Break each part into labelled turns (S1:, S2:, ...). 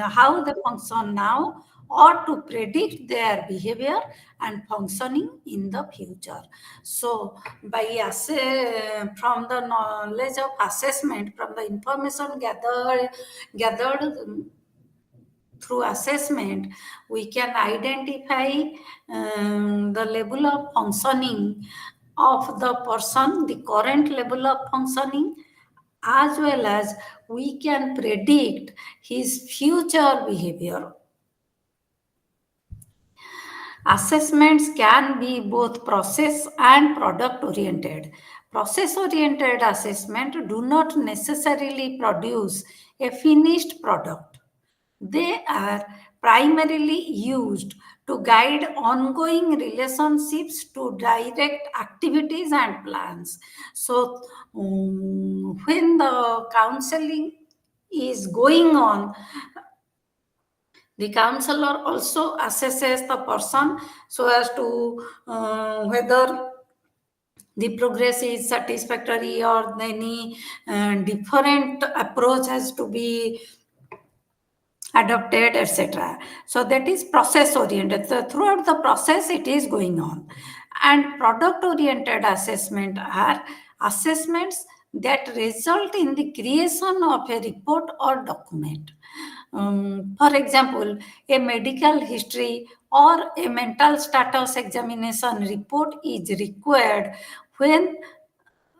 S1: how they function now, or to predict their behavior and functioning in the future. So by from the knowledge of assessment, from the information gathered through assessment, we can identify the level of functioning of the person, the current level of functioning, as well as we can predict his future behavior. Assessments can be both process and product oriented. Process oriented assessment do not necessarily produce a finished product. They are primarily used to guide ongoing relationships, to direct activities and plans. So, when the counseling is going on, the counselor also assesses the person so as to whether the progress is satisfactory or any different approach has to be adopted, etc. So that is process oriented. So throughout the process, it is going on. And product oriented assessment are assessments that result in the creation of a report or document. For example, a medical history or a mental status examination report is required when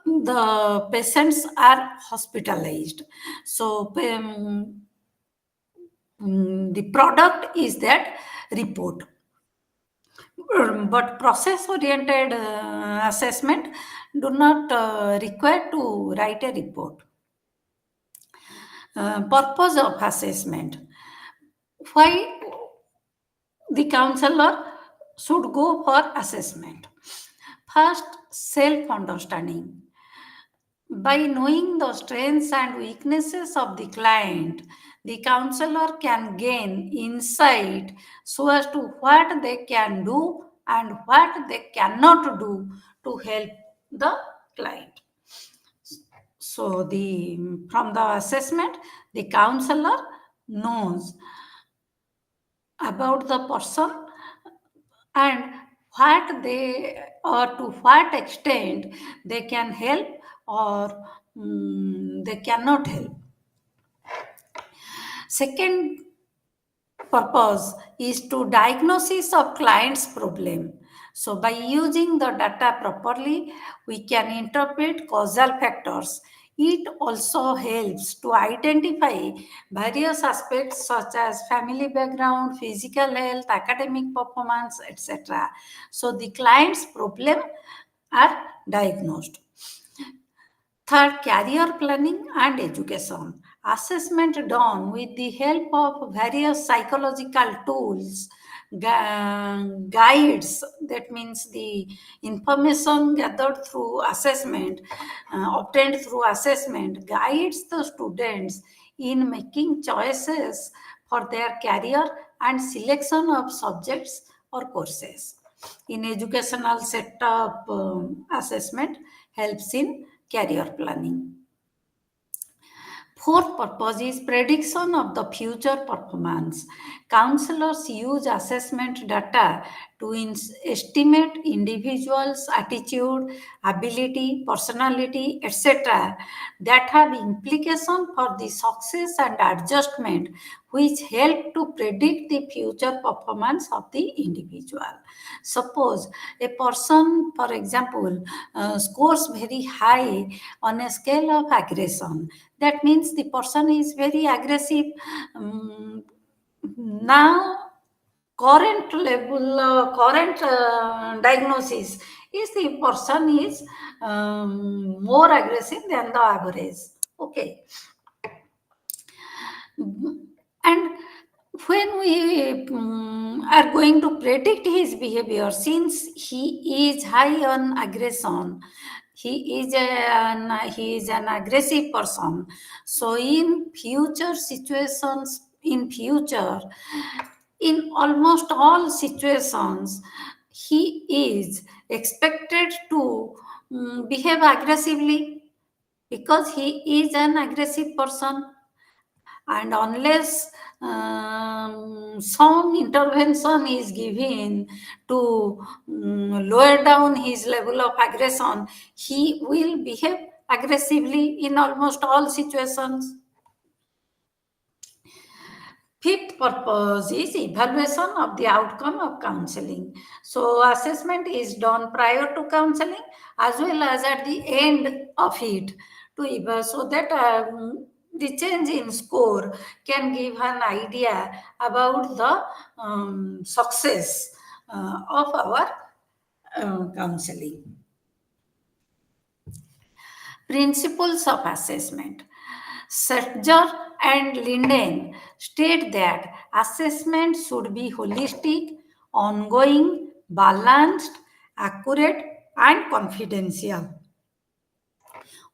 S1: the patients are hospitalized. So the product is that report. But process oriented assessment do not require to write a report. Purpose of assessment: why the counselor should go for assessment? First, self understanding. By knowing the strengths and weaknesses of the client, the counselor can gain insight so as to what they can do and what they cannot do to help the client. So from the assessment, the counselor knows about the person and what they, or to what extent they can help or they cannot help. Second purpose is to diagnosis of client's problem. So by using the data properly, we can interpret causal factors. It also helps to identify various aspects such as family background, physical health, academic performance, etc. So the client's problem are diagnosed. Third, career planning and education. Assessment done with the help of various psychological tools, guides, that means the information gathered through assessment, obtained through assessment, guides the students in making choices for their career and selection of subjects or courses. In educational setup, assessment helps in career planning. Fourth purpose is prediction of the future performance. Counselors use assessment data to estimate individuals' attitude, ability, personality, etc., that have implication for the success and adjustment, which help to predict the future performance of the individual. Suppose a person, for example, scores very high on a scale of aggression. That means the person is very aggressive. Now, current level, current diagnosis is the person is more aggressive than the average. Okay. And when we are going to predict his behavior, since he is high on aggression, he is an aggressive person. So in future situations, in almost all situations, he is expected to behave aggressively because he is an aggressive person. and unless some intervention is given to lower down his level of aggression, he will behave aggressively in almost all situations. Fifth purpose is evaluation of the outcome of counseling. So, assessment is done prior to counseling as well as at the end of it to so that the change in score can give an idea about the success of our counseling. Principles of assessment. Serger and Linden state that assessment should be holistic, ongoing, balanced, accurate, and confidential.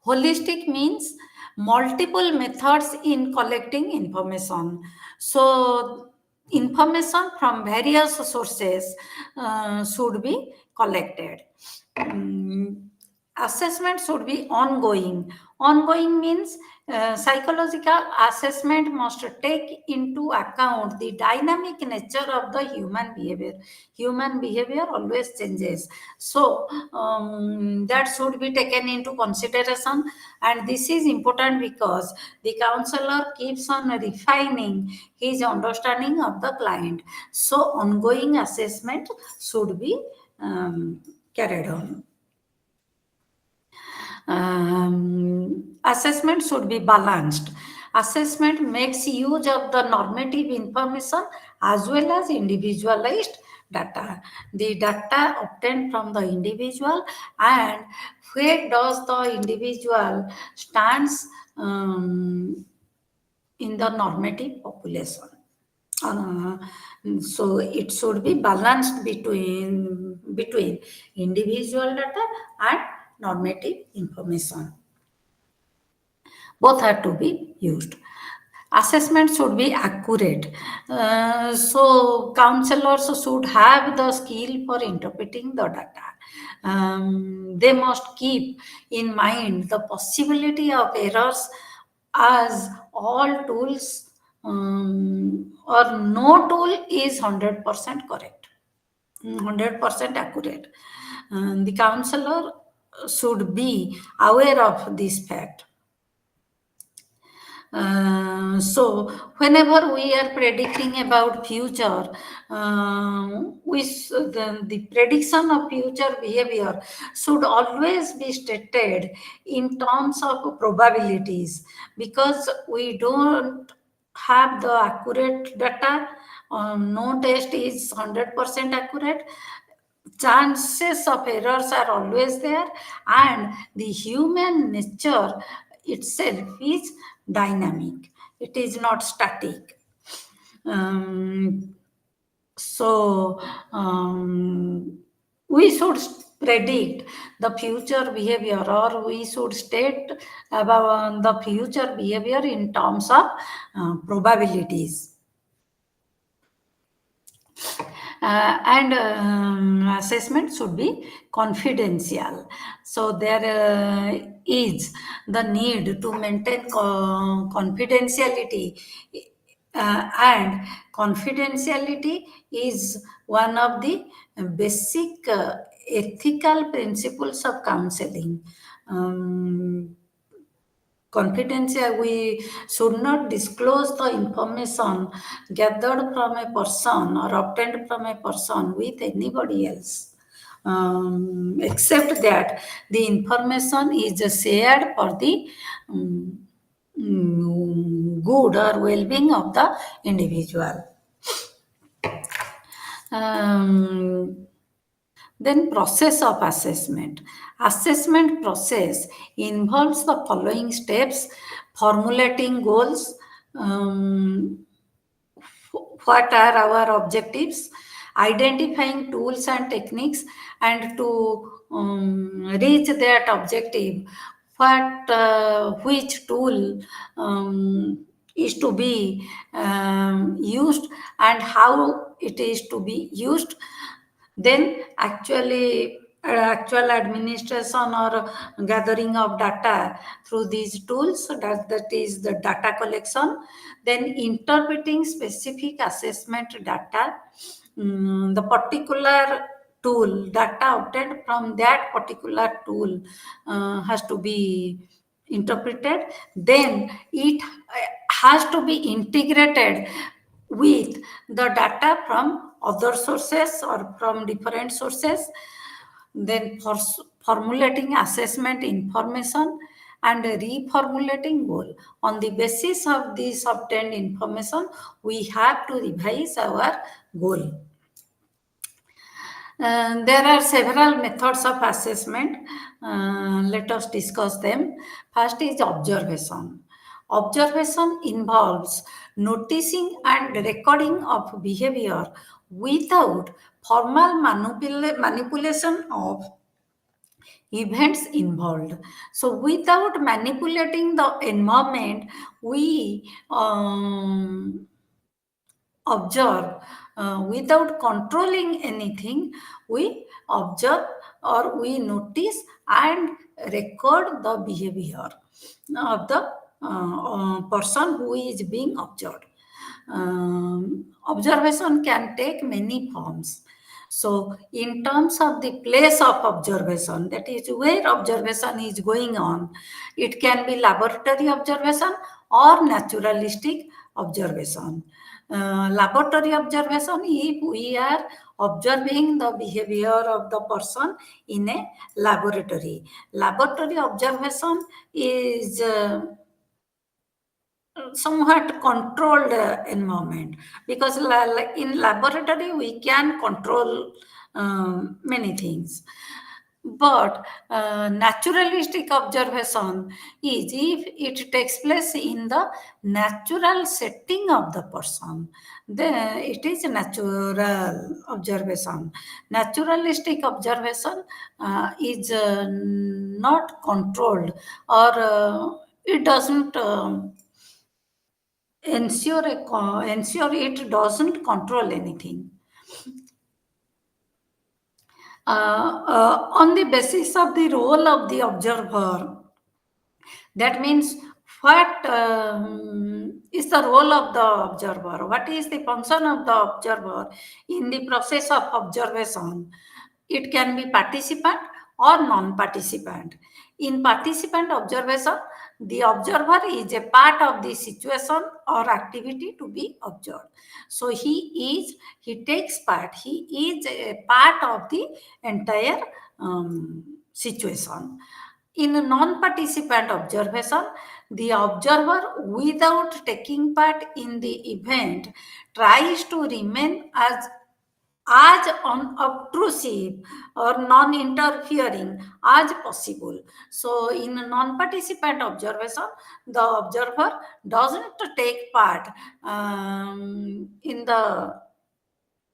S1: Holistic means multiple methods in collecting information. So, information from various sources should be collected. Mm, Assessment should be ongoing. Ongoing means psychological assessment must take into account the dynamic nature of the human behavior. Human behavior always changes. So, that should be taken into consideration. And this is important because the counselor keeps on refining his understanding of the client. So, ongoing assessment should be carried on. Assessment should be balanced. Assessment makes use of the normative information as well as individualized data. The data obtained from the individual and where does the individual stands in the normative population. Uh, so it should be balanced between individual data and normative information. Both are to be used. Assessment should be accurate. So counselors should have the skill for interpreting the data. They must keep in mind the possibility of errors as all tools or no tool is 100% correct, 100% accurate. The counselor should be aware of this fact. So whenever we are predicting about future, the prediction of future behavior should always be stated in terms of probabilities because we don't have the accurate data. No test is 100% accurate. Chances of errors are always there, and the human nature itself is dynamic, it is not static. So we should predict the future behavior or we should state about the future behavior in terms of probabilities. And assessment should be confidential. So there is the need to maintain confidentiality, and confidentiality is one of the basic ethical principles of counseling. Confidential, we should not disclose the information gathered from a person or obtained from a person with anybody else, except that the information is shared for the good or well-being of the individual. Um, Then process of assessment. Assessment process involves the following steps: formulating goals, what are our objectives, identifying tools and techniques, and to reach that objective, which tool is to be used and how it is to be used. Then actually actual administration or gathering of data through these tools, that is the data collection, then interpreting specific assessment data, the particular tool data obtained from that particular tool has to be interpreted, then it has to be integrated with the data from other sources or from different sources, then for formulating assessment information and reformulating goal. On the basis of this obtained information, we have to revise our goal. There are several methods of assessment. Let us discuss them. First is observation. Observation involves noticing and recording of behavior without formal manipulation of events involved. So, without manipulating the environment, we observe without controlling anything. We observe or we notice and record the behavior of the person who is being observed. Observation can take many forms. So, in terms of the place of observation, that is where observation is going on, it can be laboratory observation or naturalistic observation. Laboratory observation, if we are observing the behavior of the person in a laboratory. Laboratory observation is somewhat controlled environment, because in laboratory we can control many things, but naturalistic observation is if it takes place in the natural setting of the person, then it is natural observation. Naturalistic observation is not controlled, or it doesn't ensure it doesn't control anything. On the basis of the role of the observer, that means what is the role of the observer? What is the function of the observer in the process of observation? It can be participant or non-participant. In participant observation, the observer is a part of the situation or activity to be observed. So he takes part, he is a part of the entire situation. In a non-participant observation, the observer, without taking part in the event, tries to remain as unobtrusive or non-interfering as possible. So, in a non-participant observation, the observer doesn't take part in the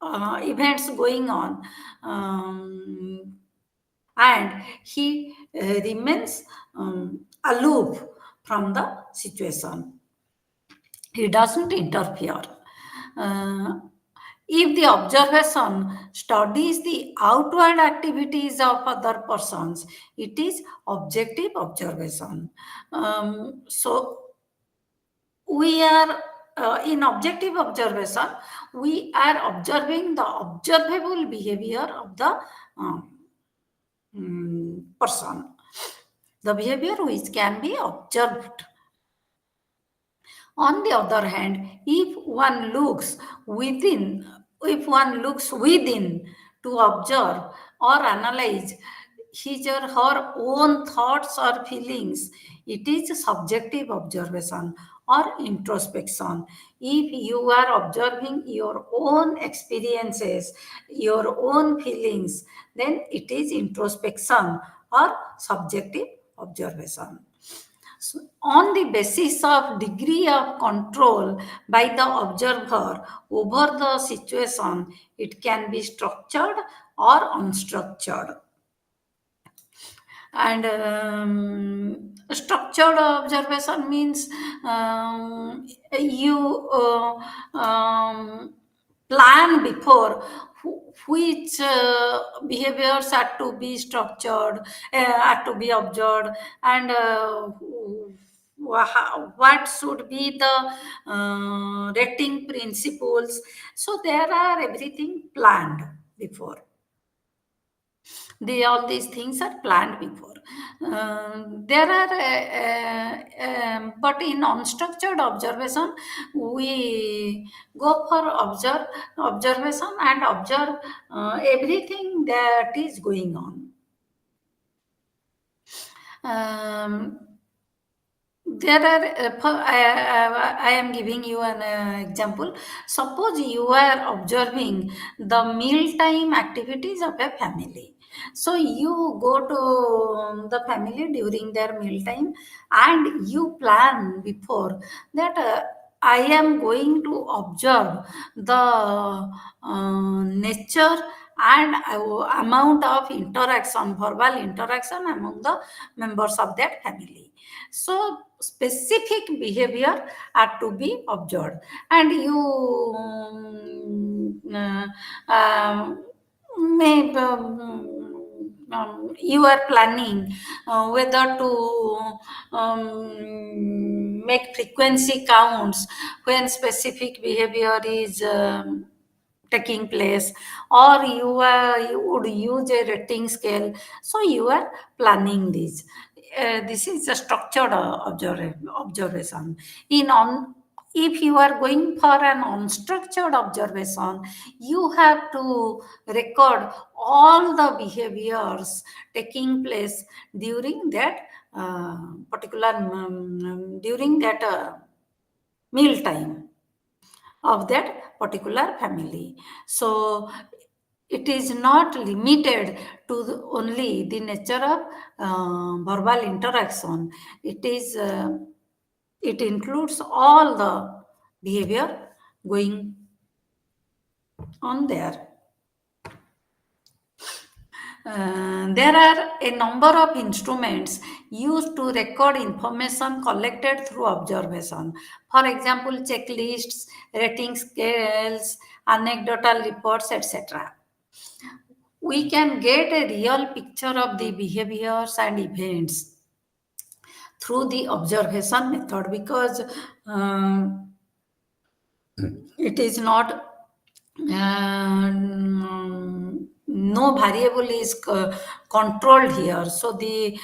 S1: events going on, and he remains aloof from the situation. He doesn't interfere. Uh, if the observation studies the outward activities of other persons, it is objective observation. So, we are in objective observation, we are observing the observable behavior of the person, the behavior which can be observed. On the other hand, if one looks within to observe or analyze his or her own thoughts or feelings, it is subjective observation or introspection. If you are observing your own experiences, your own feelings, then it is introspection or subjective observation. So, on the basis of degree of control by the observer over the situation, it can be structured or unstructured. And structured observation means you plan before which behaviors are to be structured, are to be observed, and what should be the rating principles. So there are everything planned before. All these things are planned before. There are but in unstructured observation, we go for observation and observe everything that is going on. um, there are I am giving you an example. Suppose you are observing the mealtime activities of a family. So you go to the family during their mealtime, and you plan before that I am going to observe the nature and amount of interaction, verbal interaction among the members of that family. So specific behavior are to be observed, and you may you are planning whether to make frequency counts when specific behavior is taking place, or you would use a rating scale. So you are planning this. This is a structured observation. In on If you are going for an unstructured observation, you have to record all the behaviors taking place during that particular during that meal time of that particular family. So it is not limited to only the nature of verbal interaction. It is it includes all the behavior going on there. There are a number of instruments used to record information collected through observation. For example, checklists, rating scales, anecdotal reports, etc. We can get a real picture of the behaviors and events through the observation method, because it is not no variable is controlled here. So the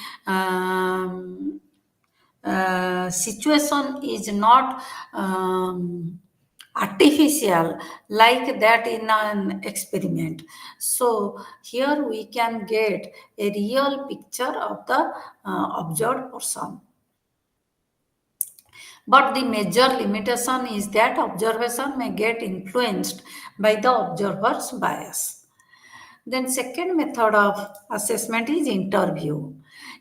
S1: situation is not artificial like that in an experiment. So here we can get a real picture of the observed person. But the major limitation is that observation may get influenced by the observer's bias. Then second method of assessment is interview.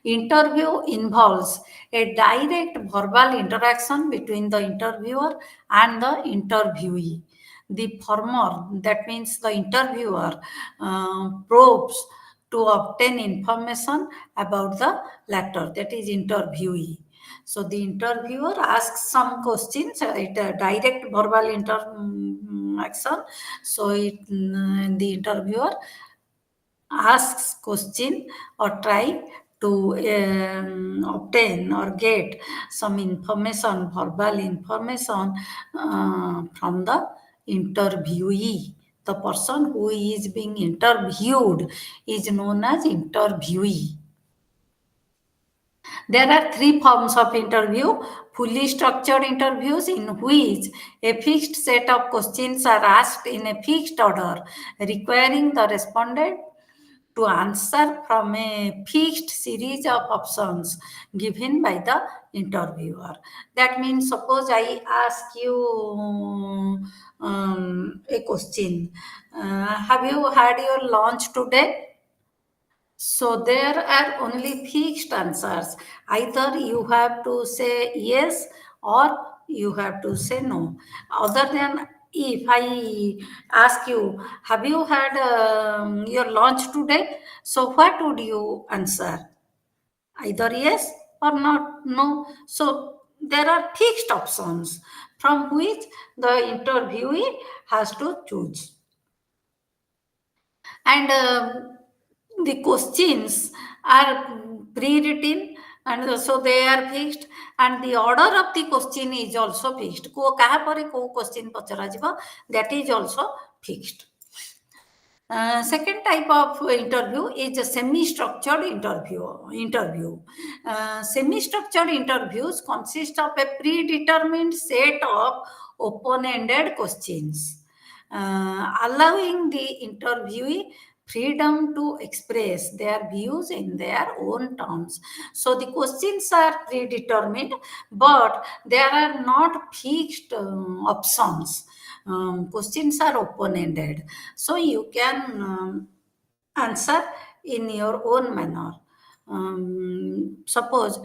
S1: Interview involves a direct verbal interaction between the interviewer and the interviewee. The former, that means the interviewer, probes to obtain information about the latter, that is interviewee. So the interviewer asks some questions, direct verbal interaction. So the interviewer asks question or try to obtain or get some information, verbal information from the interviewee. The person who is being interviewed is known as interviewee. There are three forms of interview: fully structured interviews, in which a fixed set of questions are asked in a fixed order, requiring the respondent to answer from a fixed series of options given by the interviewer. That means, suppose I ask you a question: have you had your lunch today? So there are only fixed answers. Either you have to say yes or you have to say no. Other than if I ask you, have you had your lunch today? So what would you answer? Either yes or not, no. So there are fixed options from which the interviewee has to choose. and the questions are pre-written, and so they are fixed, and the order of the question is also fixed. को कहा पर को question पचरा जिबा, that is also fixed. Second type of interview is a semi-structured interview. Semi-structured interviews consist of a predetermined set of open-ended questions, allowing the interviewee freedom to express their views in their own terms. So the questions are predetermined, but there are not fixed options. Questions are open-ended, so you can answer in your own manner. Suppose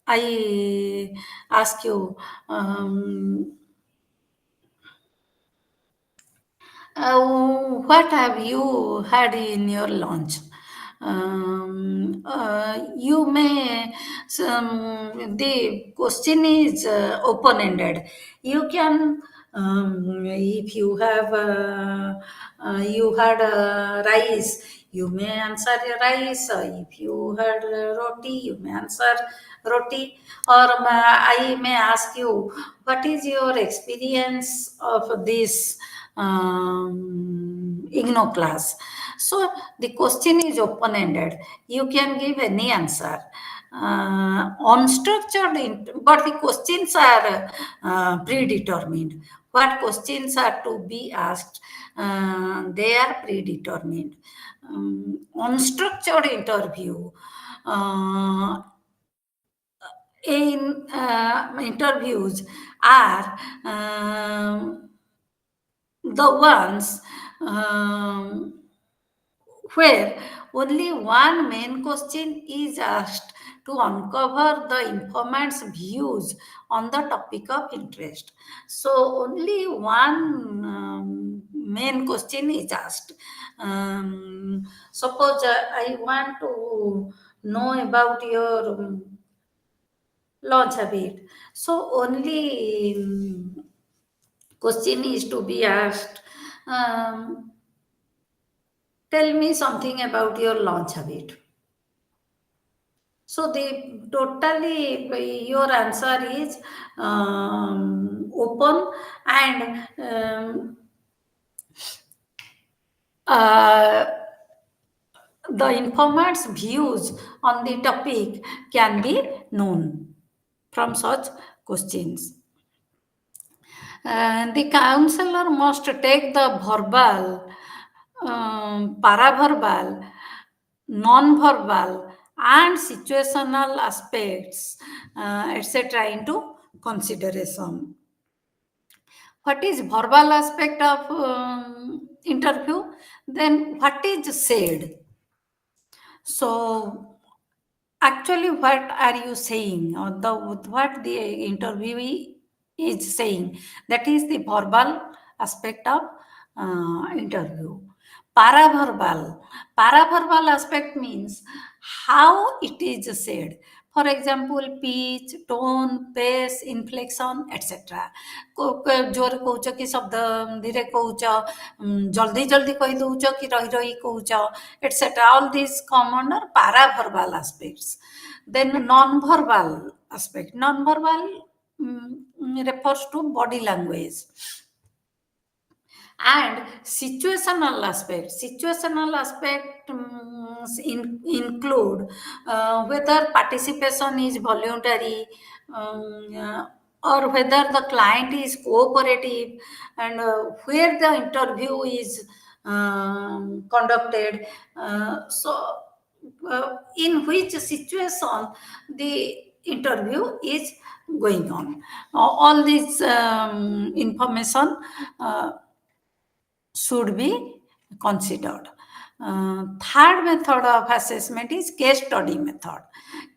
S1: I ask you, what have you had in your lunch? You may, the question is open ended. You can, if you have, you had rice, you may answer rice. If you had roti, you may answer roti. Or I may ask you, what is your experience of this IGNO class? So the question is open ended. You can give any answer. Unstructured, but the questions are predetermined. What questions are to be asked? They are predetermined. Unstructured interview. In interviews are the ones where only one main question is asked to uncover the informant's views on the topic of interest. So only one main question is asked. Suppose I want to know about your launch habit. So only question is to be asked. Tell me something about your launch habit. So the totally your answer is open, and uh, the informant's views on the topic can be known from such questions. The counselor must take the verbal, paraverbal, non-verbal, and situational aspects, etc., into consideration. What is verbal aspect of interview? Then what is said? So actually, what are you saying, or the what the interviewee is saying? That is the verbal aspect of interview. Paraverbal aspect means how it is said. For example, pitch, tone, pace, inflection, etc. जोर कौच कि शब्द धीरे कौच, जल्दी जल्दी कही दौच कि रही रही कौच, etc. All these come under paraverbal aspects. Then non-verbal aspect. Non-verbal refers to body language. And situational aspect include whether participation is voluntary, or whether the client is cooperative, and where the interview is conducted. In which situation the interview is going on. All this information should be considered. Third method of assessment is case study method.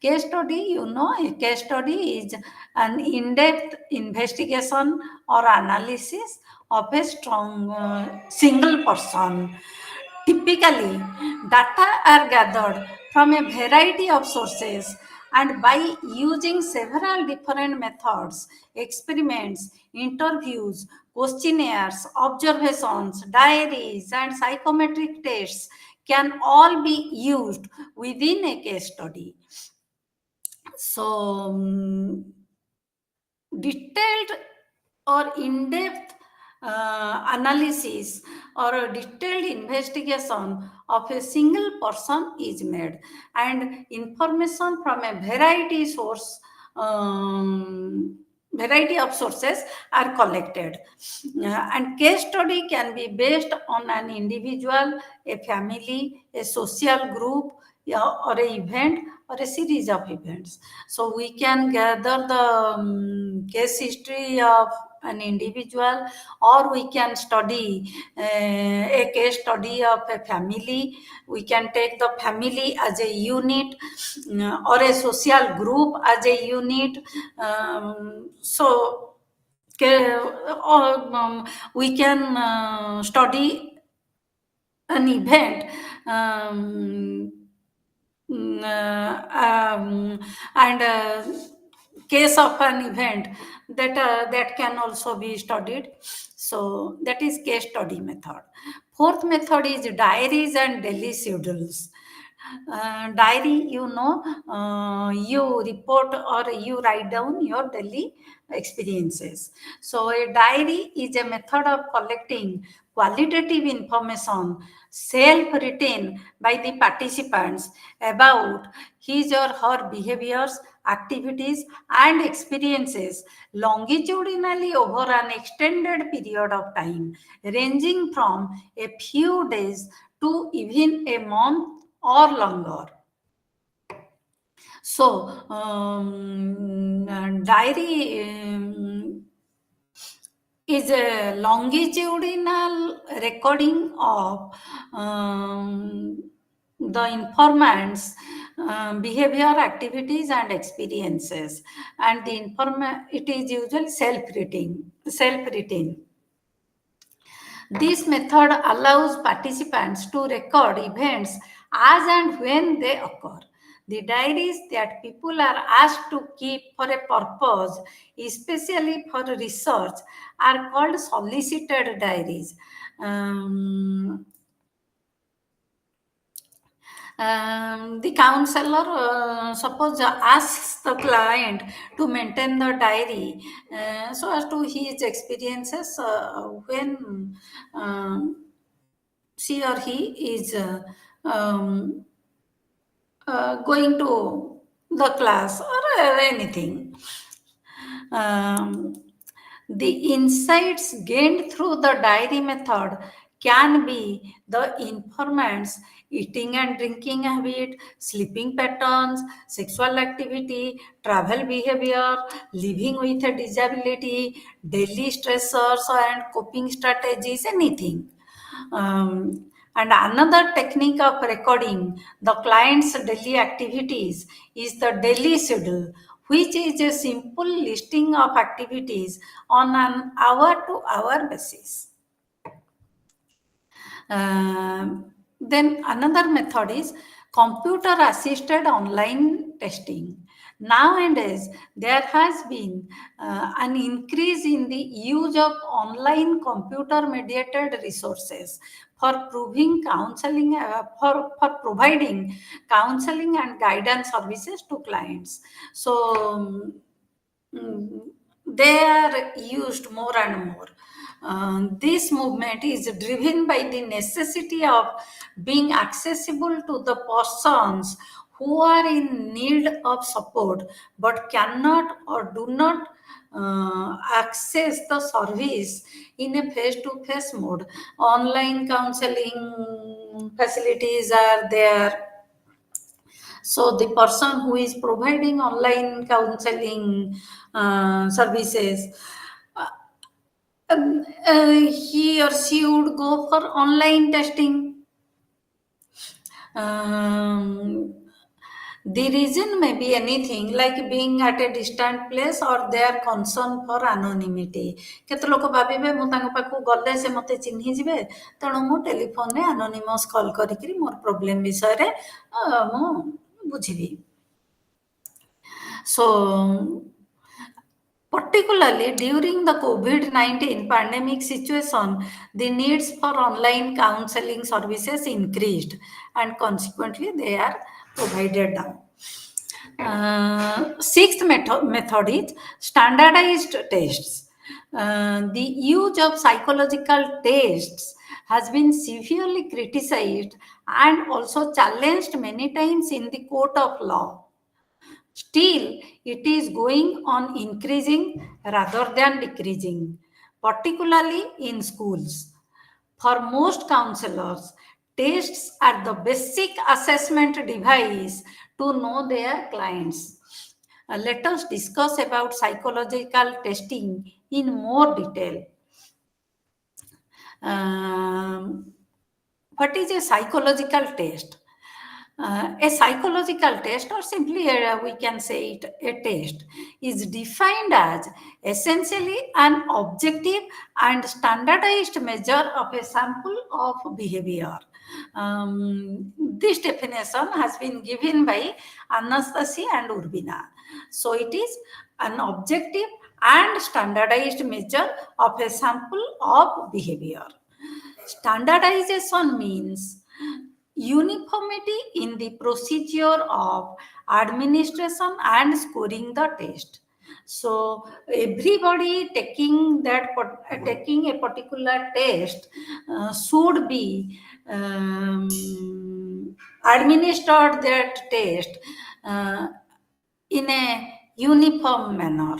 S1: Case study, a case study is an in-depth investigation or analysis of a strong single person. Typically, data are gathered from a variety of sources And by using several different methods, experiments, interviews, questionnaires, observations, diaries, and psychometric tests can all be used within a case study. So, detailed or in-depth analysis or a detailed investigation of a single person is made, and information from a variety of sources are collected. And case study can be based on an individual, a family, a social group, yeah, or an event or a series of events. So we can gather the case history of an individual, or we can study a case study of a family. We can take the family as a unit, or a social group as a unit. So or we can study an event, um, mm, and case of an event that can also be studied. So that is case study method. Fourth method is diaries and daily schedules. Diary, you report or you write down your daily experiences. So a diary is a method of collecting qualitative information self-written by the participants about his or her behaviors, activities, and experiences longitudinally over an extended period of time, ranging from a few days to even a month or longer. So, diary is a longitudinal recording of the informant's behavior, activities, and experiences, and the it is usually self-written. This method allows participants to record events as and when they occur. The diaries that people are asked to keep for a purpose, especially for research, are called solicited diaries. Um, the counselor, suppose, asks the client to maintain the diary so as to his experiences when she or he is going to the class or anything. Um, the insights gained through the diary method can be the informant's eating and drinking habit, sleeping patterns, sexual activity, travel behavior, living with a disability, daily stressors and coping strategies, anything. And another technique of recording the client's daily activities is the daily schedule, which is a simple listing of activities on an hour to hour basis. Then another method is computer assisted online testing. Nowadays, there has been an increase in the use of online computer mediated resources for proving counseling, for providing counseling and guidance services to clients. So, they are used more and more. This movement is driven by the necessity of being accessible to the persons who are in need of support but cannot or do not access the service in a face-to-face mode. Online counseling facilities are there, so the person who is providing online counseling services, uh, he or she would go for online testing. Um, the reason may be anything like being at a distant place or their concern for anonymity. କେତେ ଲୋକ ଭାବିବେ ମୁଁ ତାଙ୍କ ପାଖକୁ ଗଲେ ସେ ମୋତେ ଚିହ୍ନି ଯିବେ, ତେଣୁ ମୁଁ ଟେଲିଫୋନରେ ଆନୋନିମସ୍ କଲ୍ କରିକିରି ମୋର ପ୍ରୋବ୍ଲେମ ବିଷୟରେ ମୁଁ ବୁଝିବି। So, particularly during the COVID-19 pandemic situation, the needs for online counseling services increased and consequently they are provided now. Sixth method is standardized tests. The use of psychological tests has been severely criticized and also challenged many times in the court of law. Still, it is going on increasing rather than decreasing, particularly in schools. For most counselors, tests are the basic assessment device to know their clients. Let us discuss about psychological testing in more detail. Um, what is a psychological test? A psychological test, or simply we can say it a test, is defined as essentially an objective and standardized measure of a sample of behavior. This definition has been given by Anastasia and Urbina. So it is an objective and standardized measure of a sample of behavior. Standardization means uniformity in the procedure of administration and scoring the test. So everybody taking a particular test should be administered that test uh, in a uniform manner.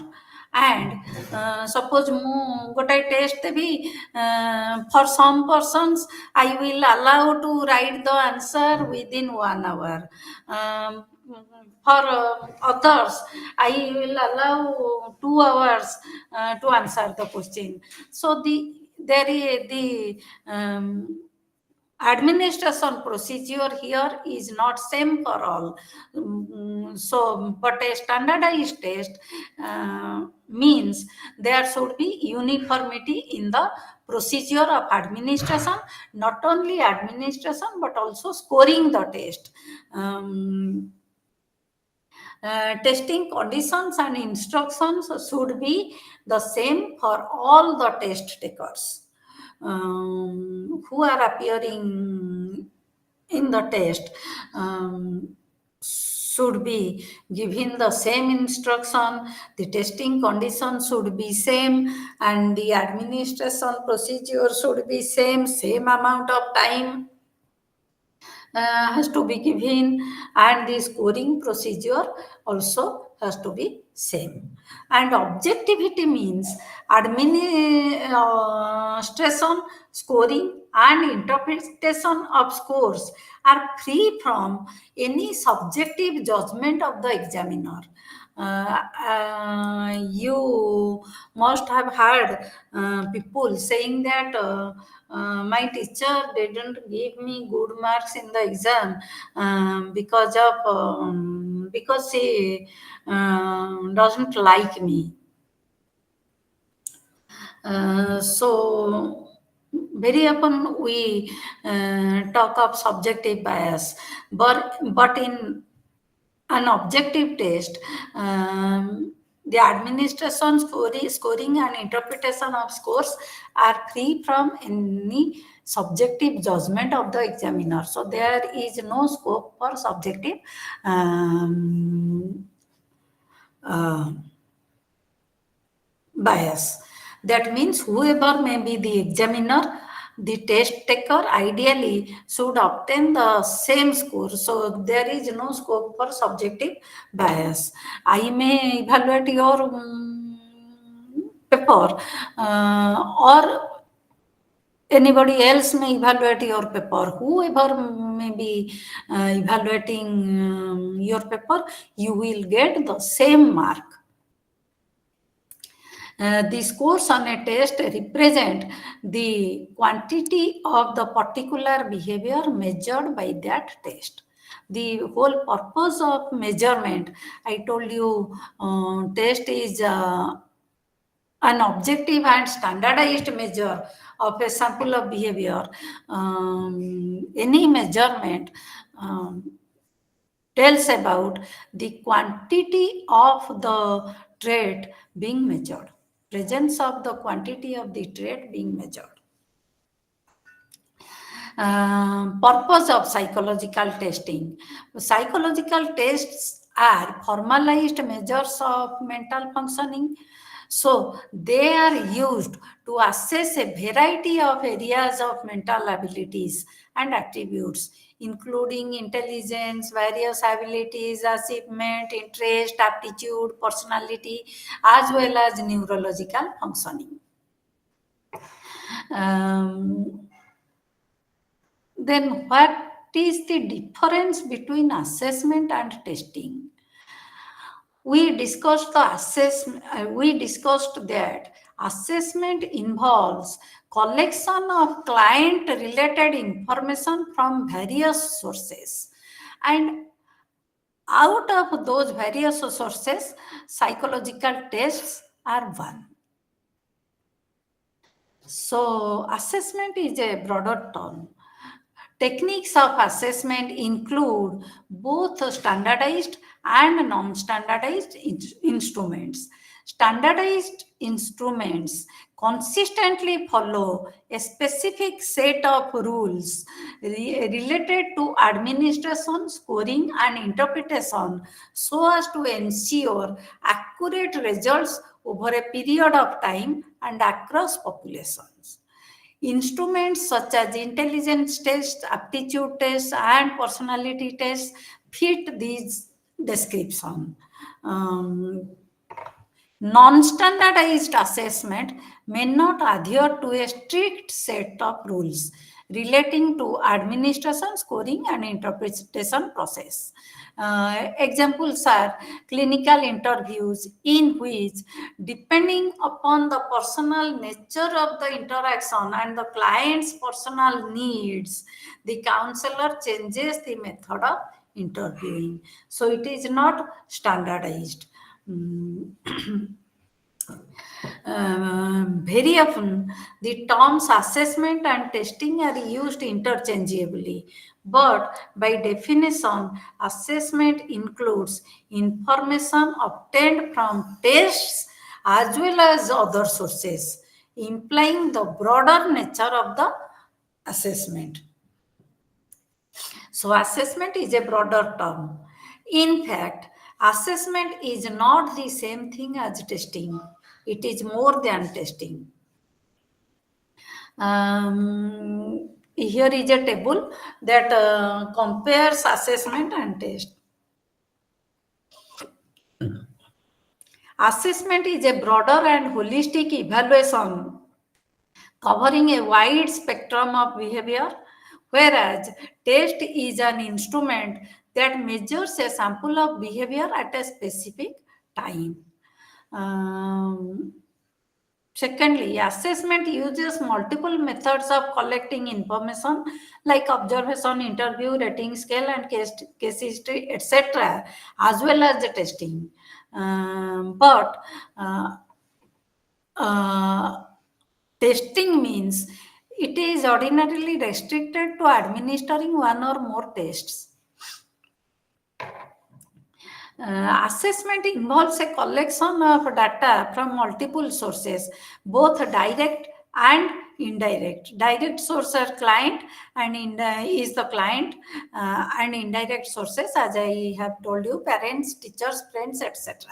S1: And suppose ମୁଁ ଗୋଟେ test ଦେବି, for some persons I will allow to write the answer within 1 hour. um, for others I will allow 2 hours to answer the question. So there is the um, administration procedure here is not same for all. So but a standardized test means there should be uniformity in the procedure of administration, not only administration but also scoring the test. Testing conditions and instructions should be the same for all the test takers who are appearing in the test. Should be given the same instruction, the testing conditions should be same, and the administration procedure should be same amount of time has to be given, and the scoring procedure also has to be same. And objectivity means administration, scoring and interpretation of scores are free from any subjective judgment of the examiner. You must have heard people saying that my teacher didn't give me good marks in the exam because he doesn't like me. So very often we talk of subjective bias, but in an objective test, the administration scoring and interpretation of scores are free from any subjective judgment of the examiner. So there is no scope for subjective um, uh, bias. That means whoever may be the examiner, the test taker ideally should obtain the same score. So there is no scope for subjective bias. I may evaluate your paper or anybody else may evaluate your paper. Whoever may be evaluating your paper, you will get the same mark. The scores on a test represent the quantity of the particular behavior measured by that test. The whole purpose of measurement, I told you, test is an objective and standardized measure of a sample of behavior. Any measurement tells about the quantity of the trait being measured, presence of the quantity of the trait being measured. Purpose of psychological testing. Psychological tests are formalized measures of mental functioning. So they are used to assess a variety of areas of mental abilities and attributes, including intelligence, various abilities, achievement, interest, aptitude, personality, as well as neurological functioning. Um, then what is the difference between assessment and testing? We discussed that assessment involves collection of client related information from various sources, and out of those various sources psychological tests are one. So assessment is a broader term. Techniques of assessment include both standardized and non-standardized instruments. Standardized instruments consistently follow a specific set of rules related to administration, scoring, and interpretation so as to ensure accurate results over a period of time and across populations. Instruments such as intelligence tests, aptitude tests, and personality tests fit these description. Um, Non-standardized assessment may not adhere to a strict set of rules relating to administration, scoring, and interpretation process. Examples are clinical interviews in which, depending upon the personal nature of the interaction and the client's personal needs, the counselor changes the method of interviewing. So it is not standardized. Mm. Very often, the terms assessment and testing are used interchangeably, but by definition, assessment includes information obtained from tests as well as other sources, implying the broader nature of the assessment. So, assessment is a broader term. In fact, assessment is not the same thing as testing, it is more than testing. Here is a table that compares assessment and test. Assessment is a broader and holistic evaluation covering a wide spectrum of behavior, whereas test is an instrument that measures a sample of behavior at a specific time. Um, Secondly, assessment uses multiple methods of collecting information like observation, interview, rating scale, and case history, etc., as well as the testing. But uh, testing means it is ordinarily restricted to administering one or more tests. Assessment involves a collection of data from multiple sources, both direct and indirect. Direct source are client and is the client, and indirect sources, as I have told you, parents, teachers, friends, etc.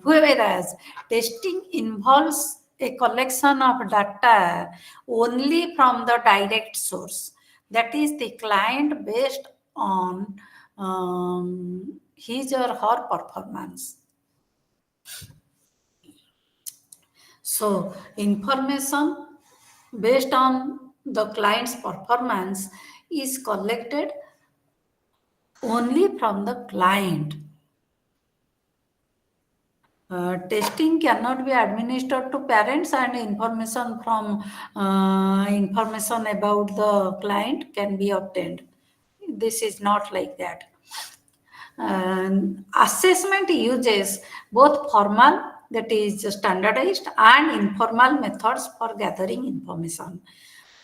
S1: Whereas testing involves a collection of data only from the direct source, that is the client, based on his or her performance. So, information based on the client's performance is collected only from the client. Testing cannot be administered to parents, and information from information about the client can be obtained. This is not like that. Assessment uses both formal, that is standardized, and informal methods for gathering information.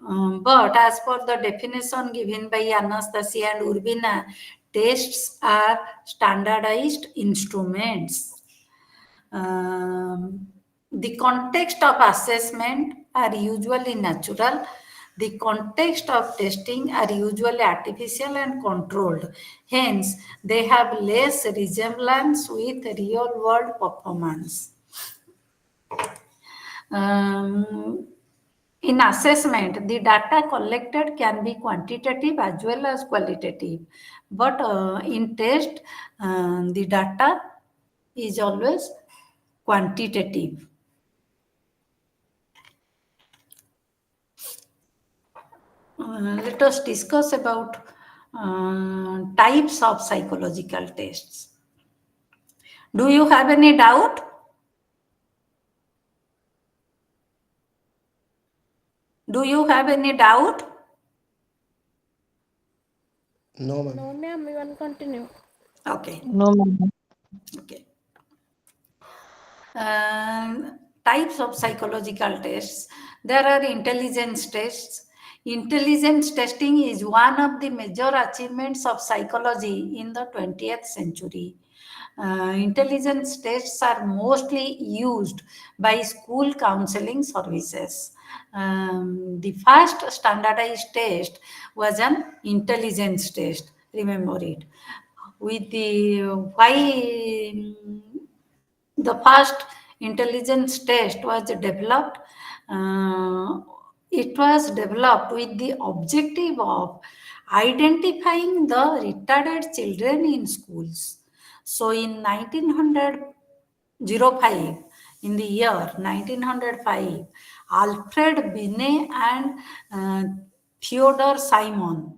S1: But as per the definition given by Anastasia and Urbina, Tests are standardized instruments. The context of assessment are usually natural. The context of testing are usually artificial and controlled. Hence, they have less resemblance with real world performance. In assessment, the data collected can be quantitative as well as qualitative. But in test, the data is always quantitative. Let us discuss about types of psychological tests. Do you have any doubt? Do you have any doubt?
S2: No, ma'am.
S3: No, ma'am, we want to continue.
S1: Okay.
S4: No, ma'am.
S1: Okay. Types of psychological tests. There are intelligence tests. Intelligence testing is one of the major achievements of psychology in the 20th century. Intelligence tests are mostly used by school counseling services. The first standardized test was an intelligence test. Remember it. With the why the first intelligence test was developed. It was developed with the objective of identifying the retarded children in schools. So in 1905, in the year 1905, Alfred Binet and Theodore Simon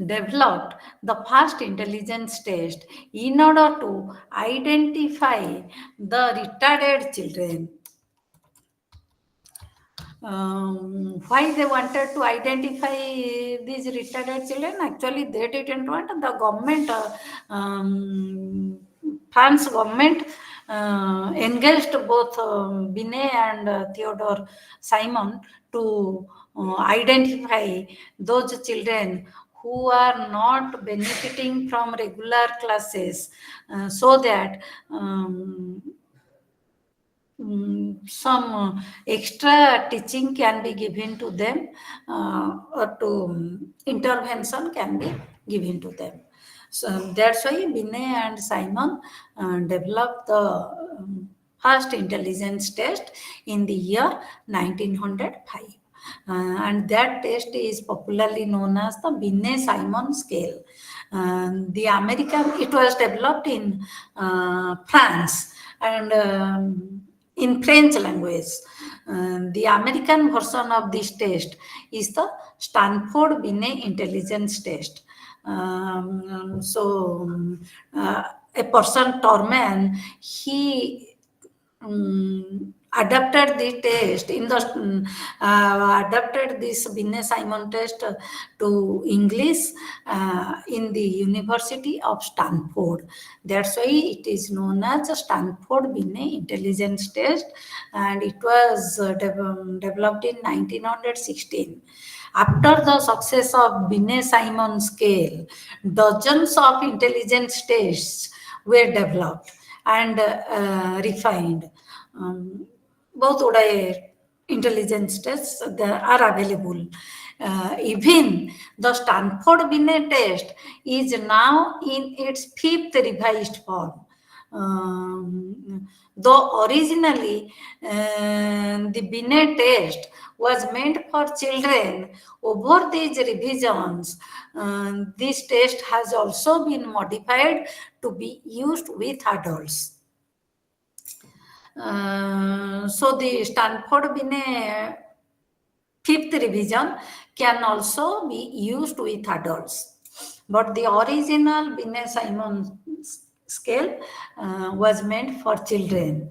S1: developed the first intelligence test in order to identify the retarded children. Why they wanted to identify these retarded children? Actually, they didn't want. The government, France government, engaged both Binet and Theodore Simon to identify those children who are not benefiting from regular classes, so that some extra teaching can be given to them, or to intervention can be given to them. So that's why Binet and Simon developed the first intelligence test in the year 1905. And that test is popularly known as the Binet-Simon scale. The American, it was developed in France and in French language. The American version of this test is the Stanford Binet Intelligence Test. A person, Torman, he adapted the test in the adapted this Binet Simon test to English in the University of Stanford. That's why it is known as the Stanford Binet Intelligence Test, and it was developed in 1916. After the success of Binet Simon scale, dozens of intelligence tests were developed and refined. Both intelligence tests are available. Even the Stanford Binet test is now in its fifth revised form. Though originally the Binet test was meant for children, over these revisions, this test has also been modified to be used with adults. So the Stanford Binet fifth revision can also be used with adults. But the original Binet Simon scale was meant for children.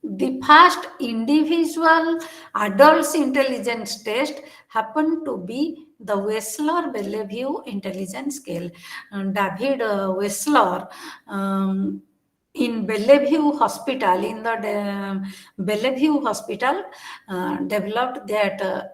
S1: The first individual adults intelligence test happened to be the Wessler-Bellevue intelligence scale. David Wessler in Bellevue Hospital, in the Bellevue Hospital, developed that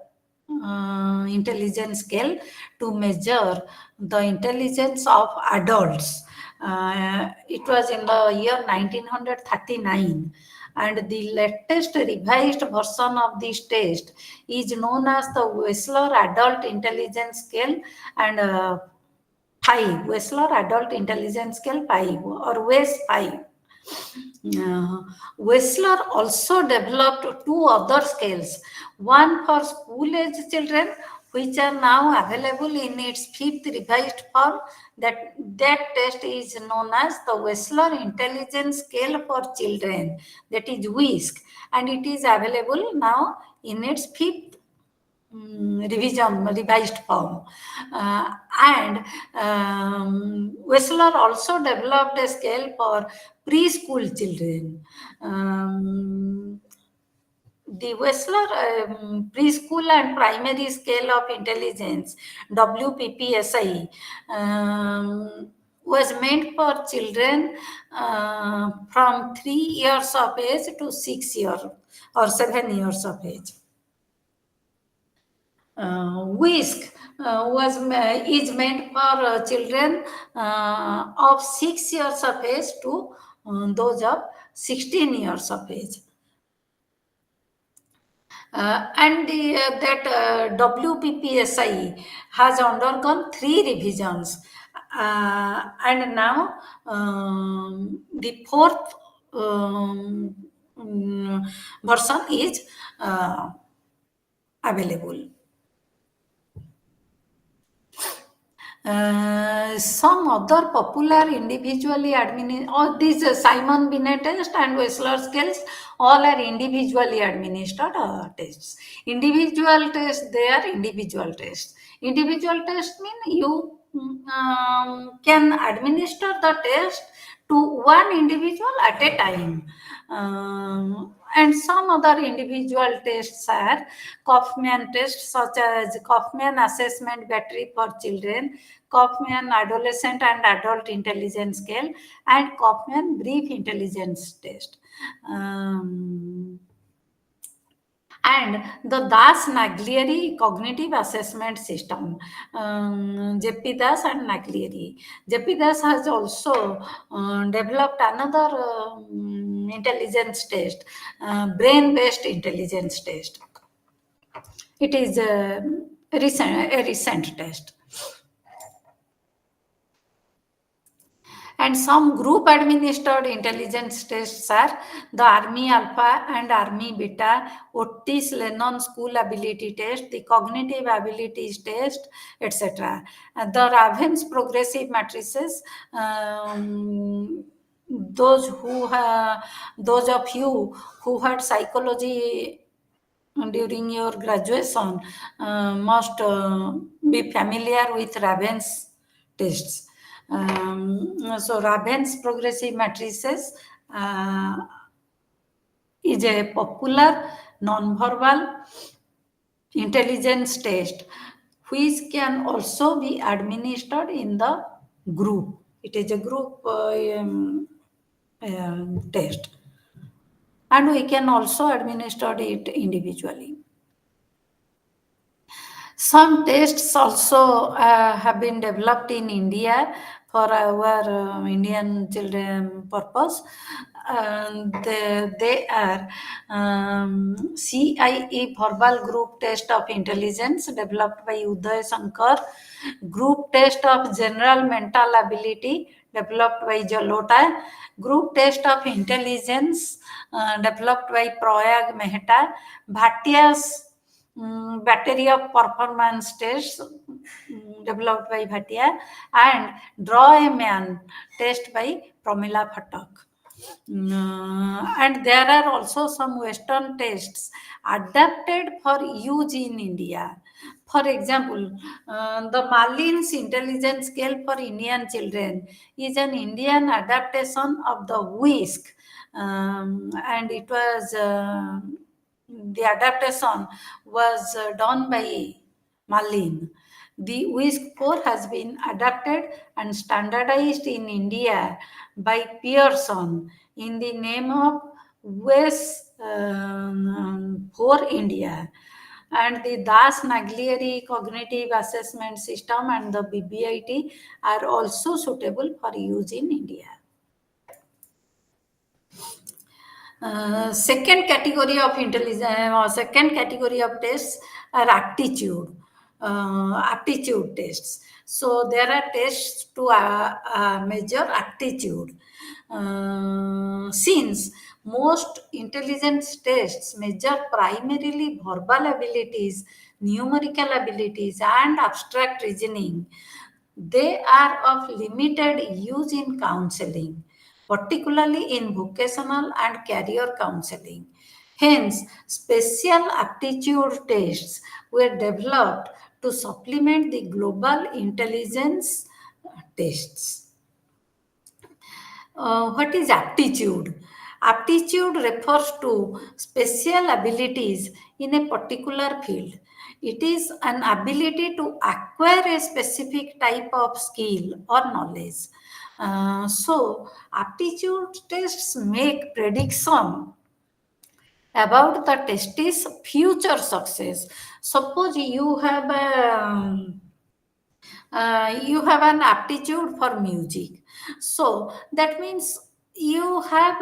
S1: intelligence scale to measure the intelligence of adults. It was in the year 1939, and the latest revised version of this test is known as the Wessler Adult Intelligence Scale and 5, Wessler Adult Intelligence Scale 5 or WES 5. Wessler also developed two other scales, one for school age children, which are now available in its fifth revised form. That test is known as the Wessler Intelligence Scale for Children, that is WISC, and it is available now in its fifth revised form. And Wessler also developed a scale for preschool children. The Wessler Preschool and Primary Scale of Intelligence, WPPSI, was meant for children from 3 years of age to 6 years or 7 years of age. WISC is meant for children of 6 years of age to those of 16 years of age. That WPPSI has undergone 3 revisions, and now the fourth version is available. Some other popular individually administered, all these Simon Binet test and Wessler scales, all are individually administered tests. Individual tests, they are individual tests. Individual tests mean you can administer the test to one individual at a time. And some other individual tests are Kaufman tests, such as Kaufman Assessment Battery for Children, Kaufman Adolescent and Adult Intelligence Scale, and Kaufman Brief Intelligence Test. And the Das-Naglieri Cognitive Assessment System, J.P. Das and Naglieri. J.P. Das has also developed another intelligence test, brain-based intelligence test. It is a recent test. And some group administered intelligence tests are the Army Alpha and Army Beta, Otis Lennon School Ability Test, the Cognitive Abilities Test, etc. The Raven's Progressive Matrices, those of you who had psychology during your graduation must be familiar with Raven's tests. So Raven's progressive matrices is a popular non-verbal intelligence test which can also be administered in the group. It is a group test, and we can also administer it individually. Some tests also have been developed in India for our Indian children purpose. They are CIE Verbal Group Test of Intelligence developed by Uday Shankar, Group Test of General Mental Ability developed by Jalota, Group Test of Intelligence developed by Prayag Mehta, Bhatia's battery of performance tests developed by Bhatia, and Draw a Man test by Pramila Phatak. And there are also some Western tests adapted for use in India. For example, the Marlin's Intelligence Scale for Indian Children is an Indian adaptation of the WISC, and it was the adaptation was done by Marlin. The WISC 4 has been adapted and standardized in India by Pearson in the name of West for India, and the Das Naglieri cognitive assessment system and the BBIT are also suitable for use in India. Second category of intelligence, or second category of tests are aptitude tests. So there are tests to measure aptitude. Since most intelligence tests measure primarily verbal abilities, numerical abilities, and abstract reasoning, they are of limited use in counseling, particularly in vocational and career counseling. Hence, special aptitude tests were developed to supplement the global intelligence tests. What is aptitude? Aptitude refers to special abilities in a particular field. It is an ability to acquire a specific type of skill or knowledge. Aptitude tests make prediction about the test's future success. Suppose you have an aptitude for music, so that means you have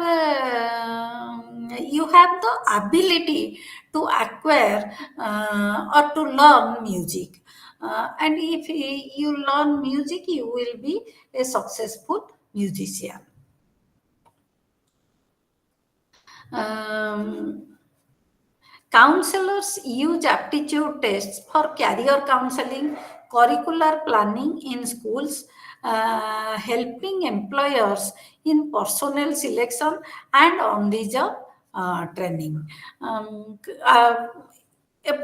S1: the ability to acquire or to learn music, and if you learn music you will be a successful musician. um, Counselors use aptitude tests for career counseling, curricular planning in schools, helping employers in personnel selection and on the job training. Um, uh,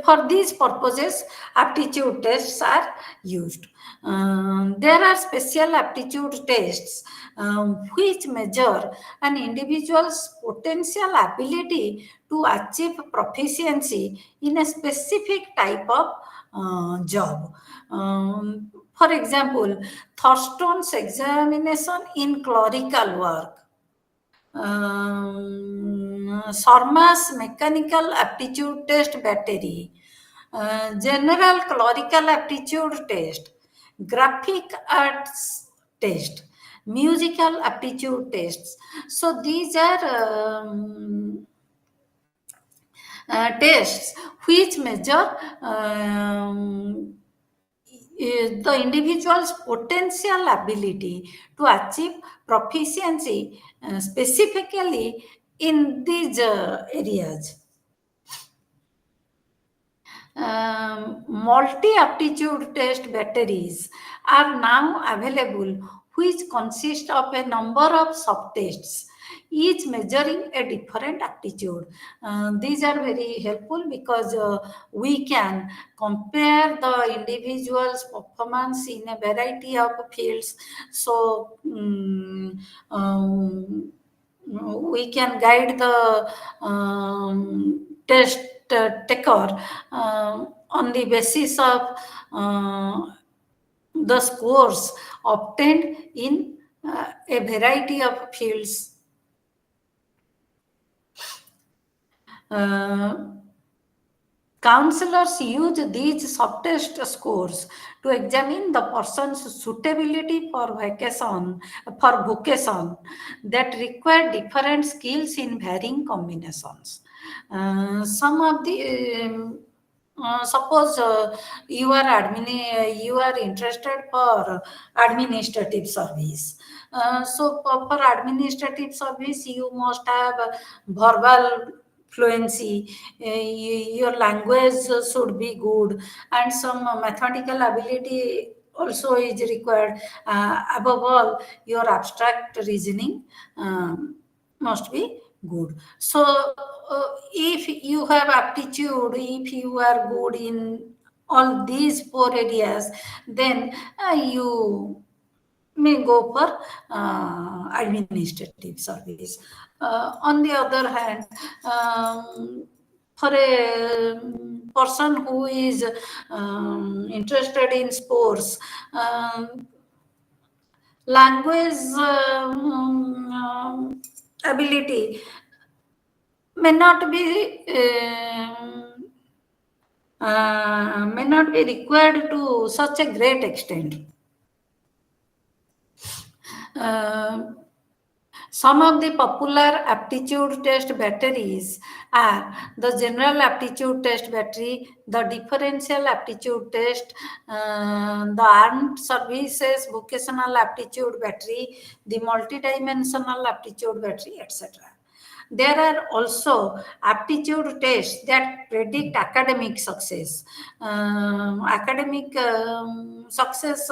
S1: for these purposes, aptitude tests are used. There are special aptitude tests which measure an individual's potential ability to achieve proficiency in a specific type of job. For example, Thurston's examination in clerical work, Sharma's mechanical aptitude test battery, general clerical aptitude test, graphic arts test, musical aptitude tests. So these are tests which measure the individual's potential ability to achieve proficiency specifically in these areas. Multi-aptitude test batteries are now available, which consist of a number of subtests, each measuring a different aptitude. These are very helpful because we can compare the individual's performance in a variety of fields. So, we can guide the test taker on the basis of the scores obtained in a variety of fields. Uh, Counselors use these subtest scores to examine the person's suitability for vocation that require different skills in varying combinations. Some of the suppose you are interested for administrative service. For administrative service, you must have verbal fluency, your language should be good, and some mathematical ability also is required. Above all, your abstract reasoning must be good. So, if you have aptitude, if you are good in all these four areas, then you may go for administrative service. On the other hand, for a person who is interested in sports, Language ability may not be required to such a great extent. Uh, Some of the popular aptitude test batteries are the general aptitude test battery, the differential aptitude test, the armed services vocational aptitude battery, the multidimensional aptitude battery, etc. There are also aptitude tests that predict academic success. Academic success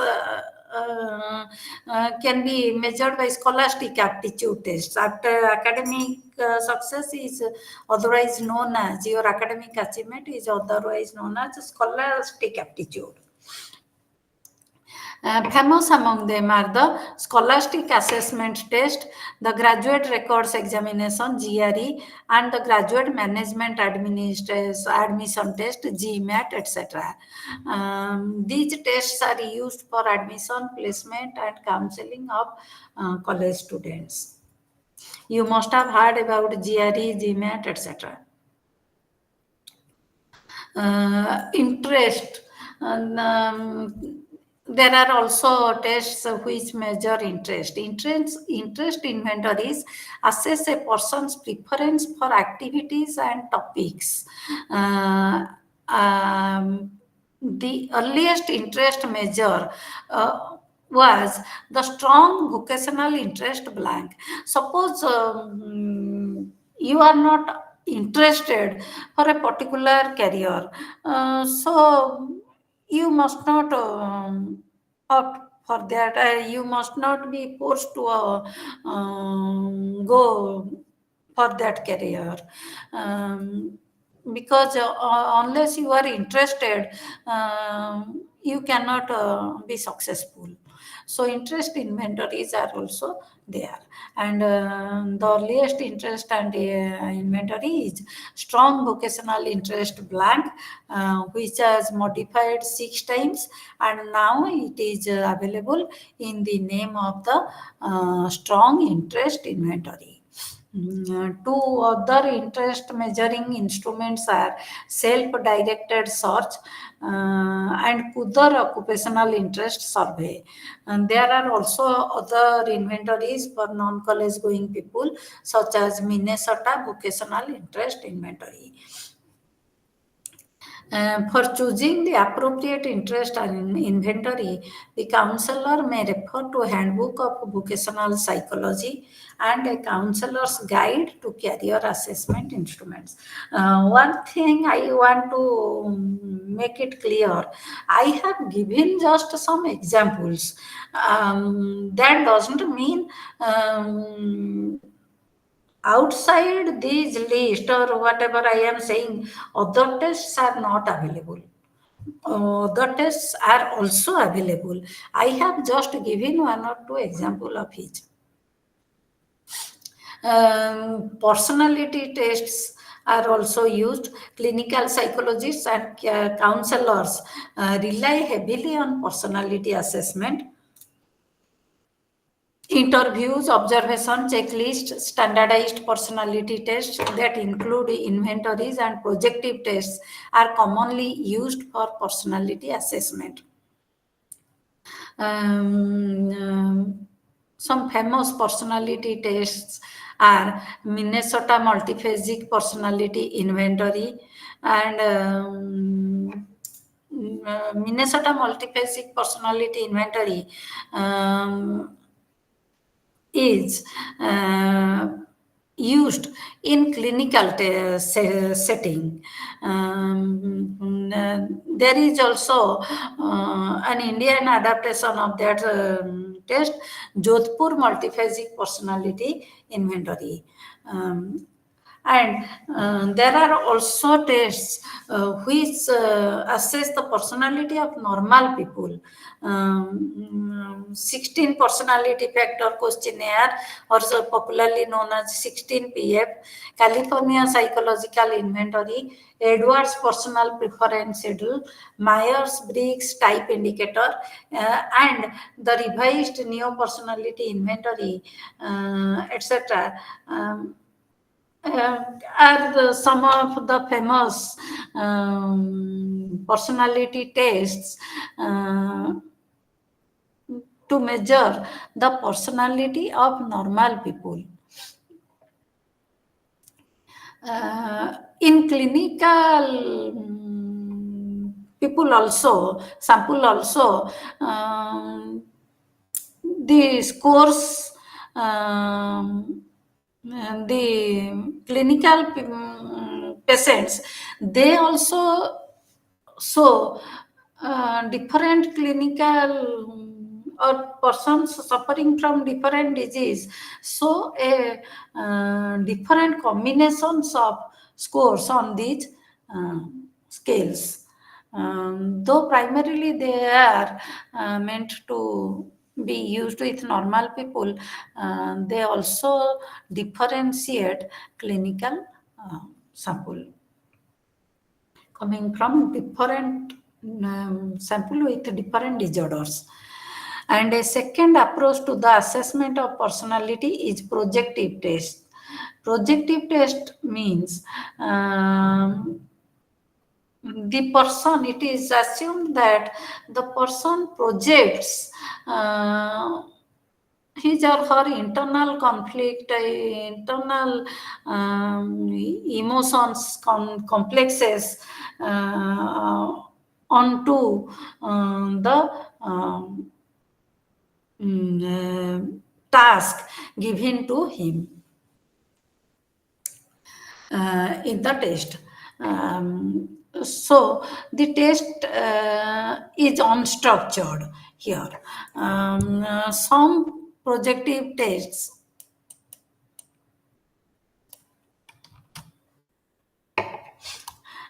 S1: can be measured by scholastic aptitude tests. After academic success is otherwise known as your academic achievement is otherwise known as scholastic aptitude. Famous among them are the Scholastic Assessment Test, the Graduate Records Examination (GRE), and the Graduate Management Admission Test (GMAT), etc. These tests are used for admission, placement, and counseling of college students. You must have heard about GRE, GMAT, etc. Interest. And, there are also tests which measure interest. Interest inventories assess a person's preference for activities and topics. Uh, um, the earliest interest measure was the strong vocational interest blank. Suppose you are not interested for a particular career, so you must not opt for that. You must not be forced to go for that career. Because unless you are interested, you cannot be successful. So interest inventories are also there, and the earliest interest and inventory is strong vocational interest blank, which has modified 6 times, and now it is available in the name of the strong interest inventory. Two other interest measuring instruments are self-directed search and Kudar occupational interest survey. And there are also other inventories for non-college going people, such as Minnesota vocational interest inventory. For choosing the appropriate interest and inventory, the counselor may refer to Handbook of Vocational Psychology and a counselor's guide to career assessment instruments. One thing I want to make it clear, I have given just some examples. That doesn't mean outside these list or whatever I am saying, other tests are not available. Other tests are also available. I have just given one or two example of each. Personality tests are also used. Clinical psychologists and counselors rely heavily on personality assessment. Interviews, observation, checklist, standardized personality tests that include inventories and projective tests are commonly used for personality assessment. Some famous personality tests are Minnesota Multiphasic Personality Inventory and Minnesota Multiphasic Personality Inventory is used in clinical setting. There is also an Indian adaptation of that test, Jodhpur Multiphasic Personality Inventory. And there are also tests which assess the personality of normal people. 16 personality factor questionnaire, also popularly known as 16 PF, California Psychological Inventory, Edwards Personal Preference Schedule, Myers-Briggs Type Indicator, and the revised Neo Personality Inventory, etc. Are some of the famous personality tests to measure the personality of normal people. In clinical people also, sample also, the scores, and the clinical patients, they also so different clinical or persons suffering from different disease, so a different combinations of scores on these scales. Though primarily they are meant to be used with normal people, they also differentiate clinical sample coming from different sample with different disorders. And a second approach to the assessment of personality is projective test. Projective test means the person, it is assumed that the person projects his or her internal conflict, internal emotions, complexes onto the task given to him in the test. So the test is unstructured here. Some projective tests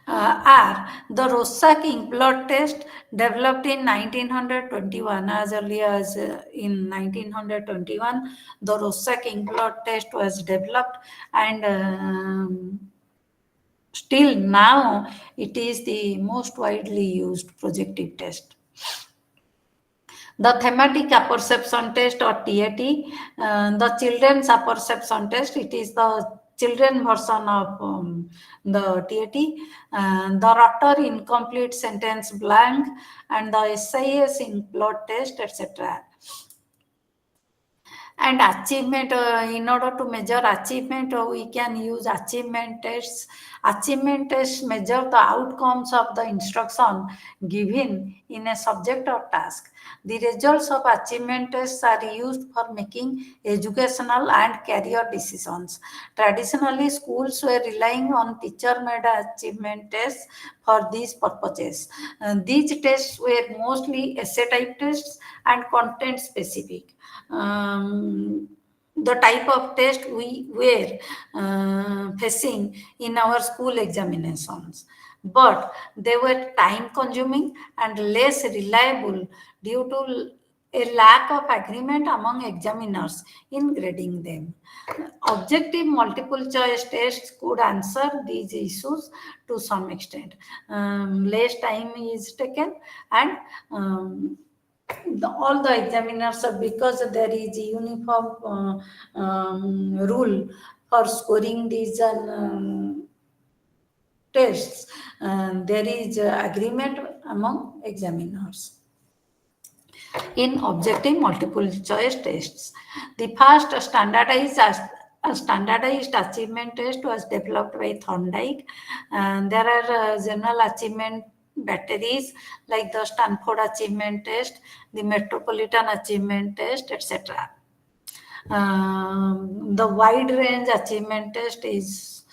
S1: are the Rorschach blood test, developed in 1921. As early as in 1921, the Rorschach blood test was developed, and still now it is the most widely used projective test. The thematic apperception test, or TAT, the children's apperception test, it is the children version of the TAT, the Rotter incomplete sentence blank, and the SIS in blood test, etc. And achievement, in order to measure achievement, we can use achievement tests. Achievement tests measure the outcomes of the instruction given in a subject or task. The results of achievement tests are used for making educational and career decisions. Traditionally, schools were relying on teacher-made achievement tests for these purposes. These tests were mostly essay type tests and content specific. The type of test we were facing in our school examinations, but they were time consuming and less reliable due to a lack of agreement among examiners in grading them. Objective multiple choice tests could answer these issues to some extent. Less time is taken, and all the examiners are, because there is a uniform rule for scoring these tests, there is agreement among examiners in objective multiple choice tests. The first standardized achievement test was developed by Thorndike, and there are general achievement batteries like the Stanford Achievement Test, the Metropolitan Achievement Test, etc. The wide range achievement test is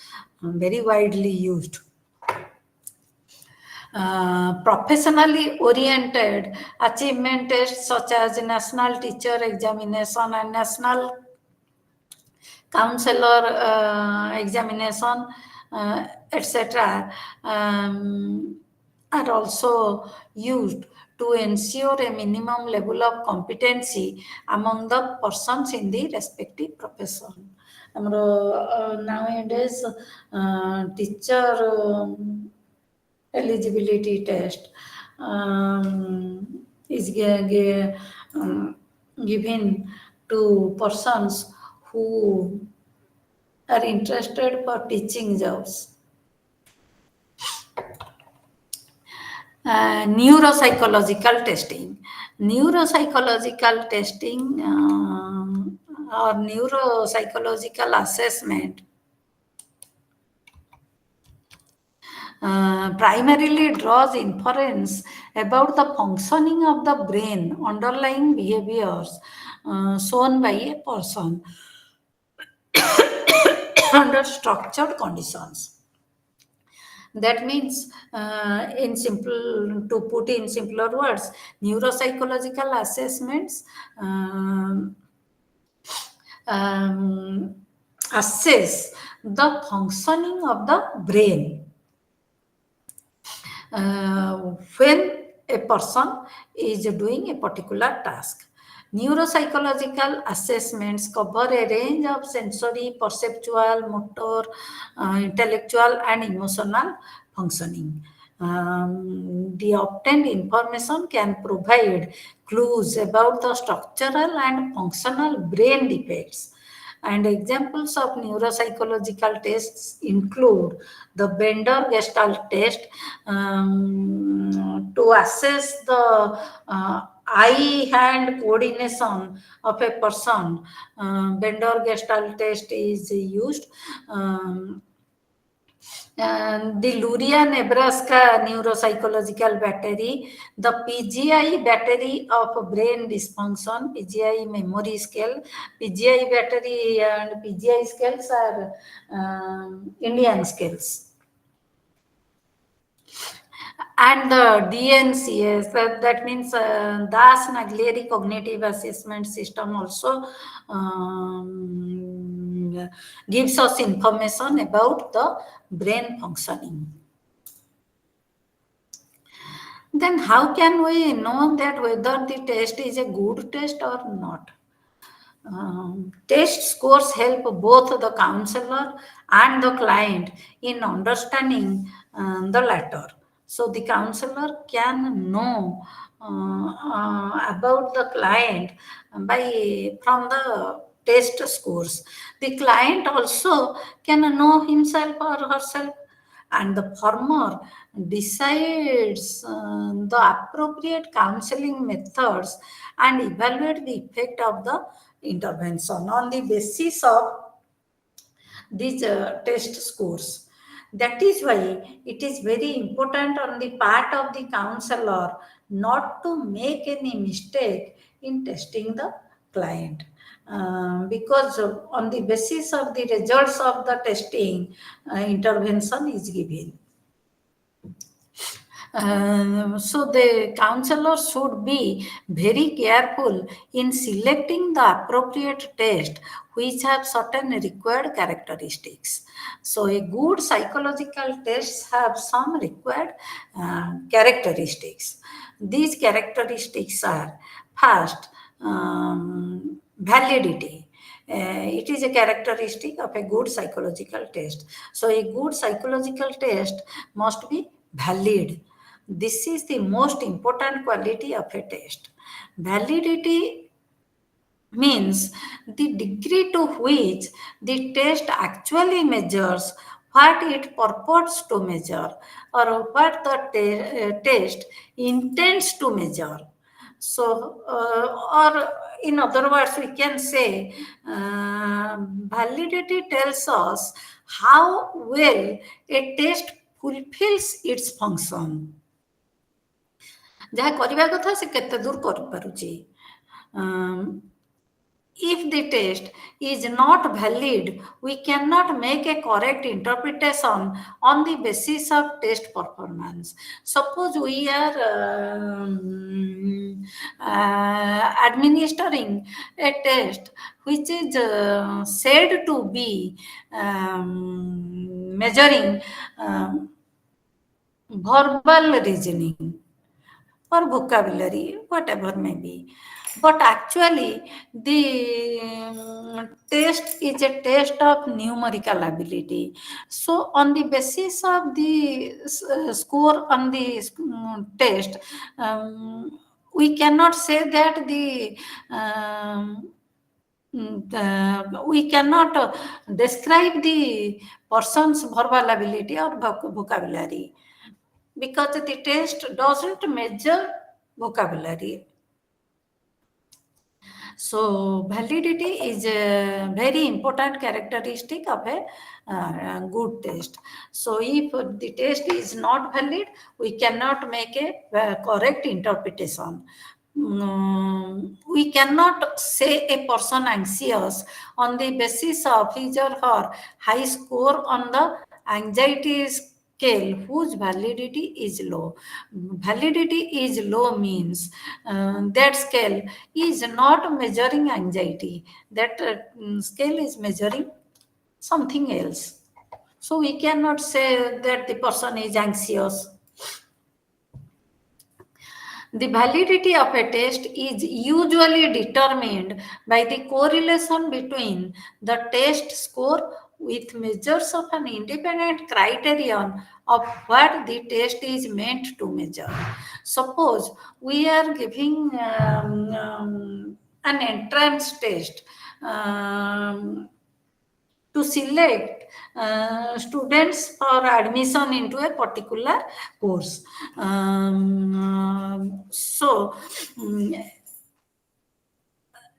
S1: very widely used. Professionally oriented achievement tests such as National Teacher Examination and National counselor examination, etc., are also used to ensure a minimum level of competency among the persons in the respective profession. ଆମର nowadays teacher eligibility test is given to persons who are interested for teaching jobs. Neuropsychological testing. Neuropsychological testing or neuropsychological assessment primarily draws inference about the functioning of the brain, underlying behaviors shown by a person under structured conditions. That means, in simple, to put in simpler words, neuropsychological assessments um, assess the functioning of the brain when a person is doing a particular task. Neuropsychological assessments cover a range of sensory, perceptual, motor, intellectual, and emotional functioning. The obtained information can provide clues about the structural and functional brain defects. And examples of neuropsychological tests include the Bender Gestalt test to assess the eye-hand coordination of a person. Bender Gestalt test is used. And the Luria, Nebraska neuropsychological battery, the PGI battery of brain dysfunction, PGI memory scale, PGI battery and PGI scales are Indian scales. And the DNCS, that means Das Naglieri Cognitive Assessment System also gives us information about the brain functioning. Then how can we know that whether the test is a good test or not? Test scores help both the counselor and the client in understanding the latter. So the counselor can know about the client from the test scores. The client also can know himself or herself, and the former decides the appropriate counseling methods and evaluate the effect of the intervention on the basis of these test scores. That is why it is very important on the part of the counselor not to make any mistake in testing the client. Because on the basis of the results of the testing, intervention is given. So the counselor should be very careful in selecting the appropriate test which have certain required characteristics. So a good psychological tests have some required characteristics. These characteristics are: first, validity. It is a characteristic of a good psychological test. So a good psychological test must be valid. This is the most important quality of a test. Validity means the degree to which the test actually measures what it purports to measure or what the test intends to measure. So, or in other words, we can say validity tells us how well a test fulfills its function. ଯାହା କରିବା କଥା ସେ କେତେ ଦୂର କରିପାରୁଛି। If the test is not valid, we cannot make a correct interpretation on the basis of test performance. Suppose we are administering a test which is said to be measuring verbal reasoning or vocabulary, whatever may be. But actually, the test is a test of numerical ability. So, on the basis of the score on the test, we cannot say that we cannot describe the person's verbal ability or vocabulary because the test doesn't measure vocabulary. So validity is a very important characteristic of a good test. So if the test is not valid, we cannot make a correct interpretation. We cannot say a person anxious on the basis of his or her high score on the anxiety scale whose validity is low. Validity is low means that scale is not measuring anxiety. That scale is measuring something else. So we cannot say that the person is anxious. The validity of a test is usually determined by the correlation between the test score with measures of an independent criterion of what the test is meant to measure. Suppose we are giving an entrance test. To select students for admission into a particular course. So,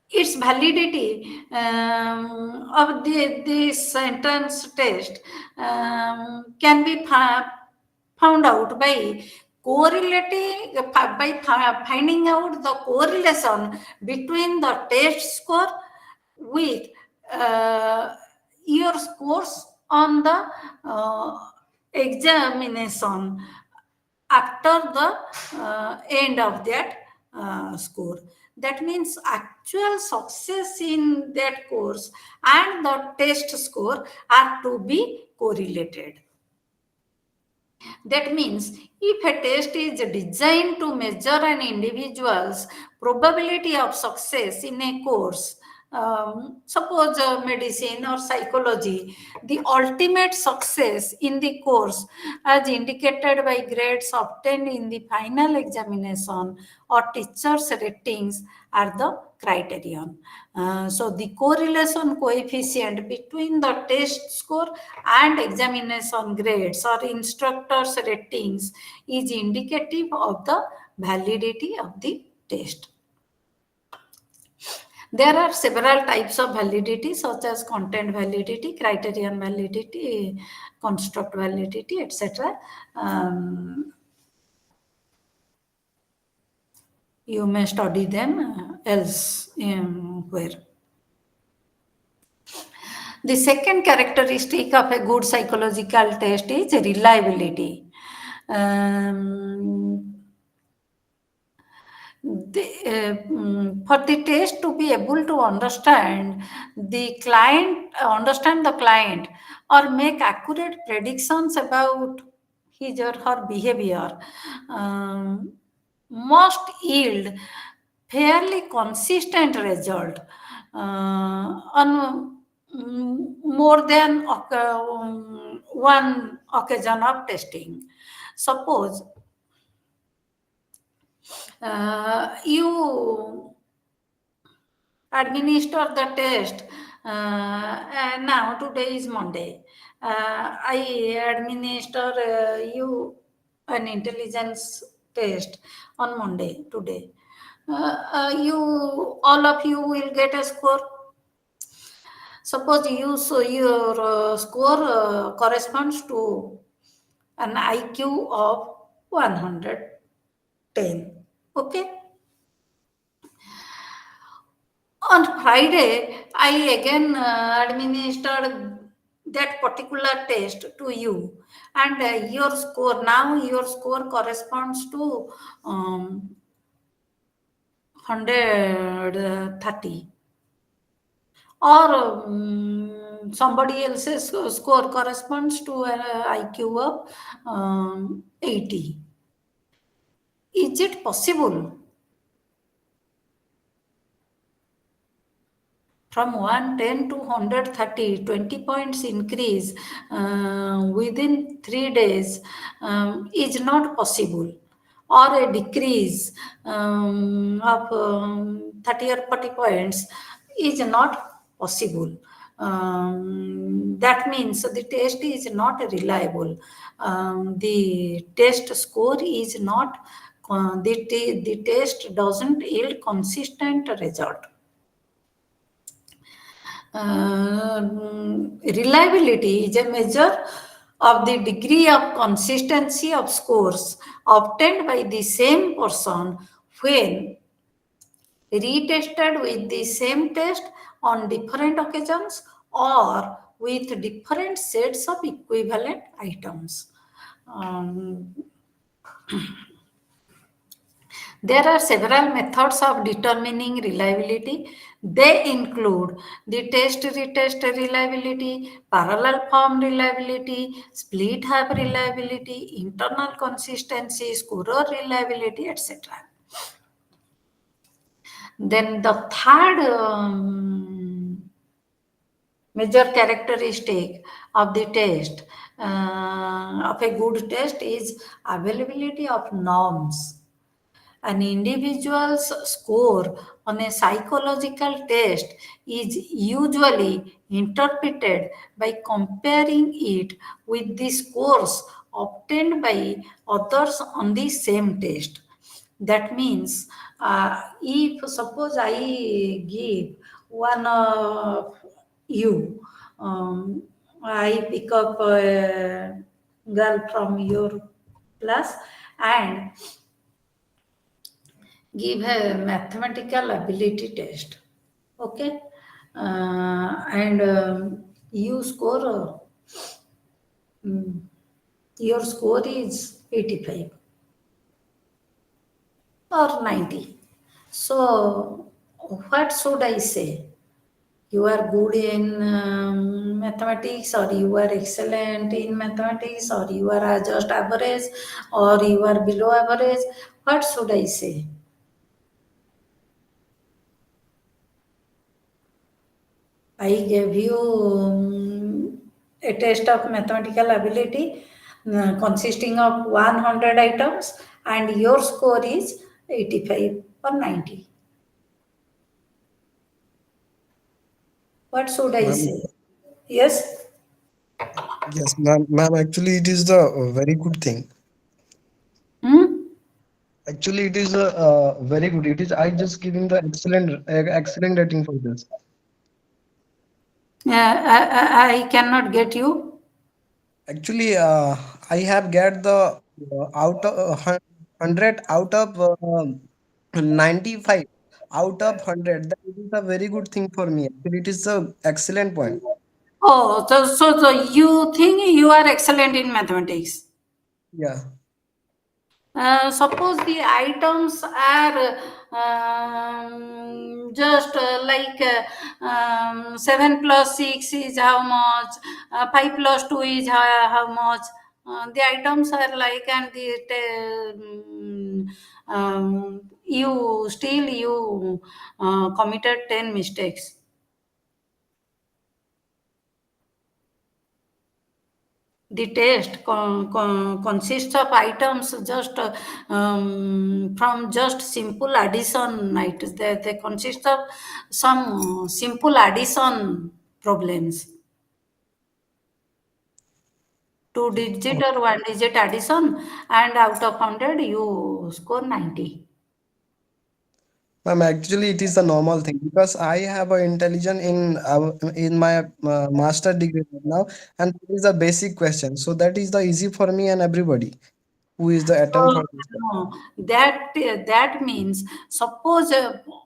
S1: its validity of this entrance test can be found out by correlating by finding out the correlation between the test score with uh, your scores on the examination after the end of that score. That means actual success in that course and the test score are to be correlated. That means if a test is designed to measure an individual's probability of success in a course, suppose medicine or psychology, the ultimate success in the course as indicated by grades obtained in the final examination or teacher's ratings are the criterion. So the correlation coefficient between the test score and examination grades or instructors ratings is indicative of the validity of the test. There are several types of validity such as content validity, criterion validity, construct validity, etc. You may study them else where. The second characteristic of a good psychological test is reliability. For the test to be able to understand the client or make accurate predictions about his or her behavior, must yield fairly consistent result on more than one occasion of testing. Suppose you administer the test. And now today is Monday. I administer you an intelligence test on Monday today. You all of you will get a score. Suppose you so your score corresponds to an IQ of 110. Okay. On Friday, I again administered that particular test to you, and your score now your score corresponds to 130, or somebody else's score corresponds to an IQ of 80. Is it possible? From 110 to 130, 20 points increase within 3 days is not possible, or a decrease of 30 or 40 points is not possible. That means the test is not reliable. The test score is not, the test doesn't yield consistent result. Reliability is a measure of the degree of consistency of scores obtained by the same person when retested with the same test on different occasions or with different sets of equivalent items. Um, There are several methods of determining reliability. They include the test retest reliability, parallel form reliability, split half reliability, internal consistency, scorer reliability, etc. Then the third major characteristic of the test, of a good test, is availability of norms. An individual's score on a psychological test is usually interpreted by comparing it with the scores obtained by others on the same test. That means, if suppose I give one of you, I pick up a girl from your class and give a mathematical ability test. Okay. And you score, mm, your score is 85 or 90. So, what should I say? You are good in mathematics, or you are excellent in mathematics, or you are just average, or you are below average. What should I say? I gave you a test of mathematical ability consisting of 100 items, and your score is 85 or 90. What should I
S2: Ma'am,
S1: say? Yes?
S2: yes, ma'am. Actually, it is the very good thing.
S1: Hmm?
S2: Actually, it is a very good. It is. I just giving the excellent rating for this.
S1: I cannot get you.
S2: Actually, I have get the out of 100 out of 95 out of 100. That is a very good thing for me. Actually, it is a excellent point.
S1: Oh, so you think you are excellent in mathematics?
S2: Yeah.
S1: Suppose the items are just 7 plus 6 is how much, 5 plus 2 is how much. The items are like, and you still you committed 10 mistakes. The test consists of items just from just simple addition. They consist of some simple addition problems. Two digit or one digit addition, and out of 100 you score 90.
S2: Ma'am, actually, it is a normal thing because I have a intelligence in my master degree right now, and it is a basic question. So that is the easy for me and everybody. who is the
S1: So
S2: attempt for this.
S1: no, that means suppose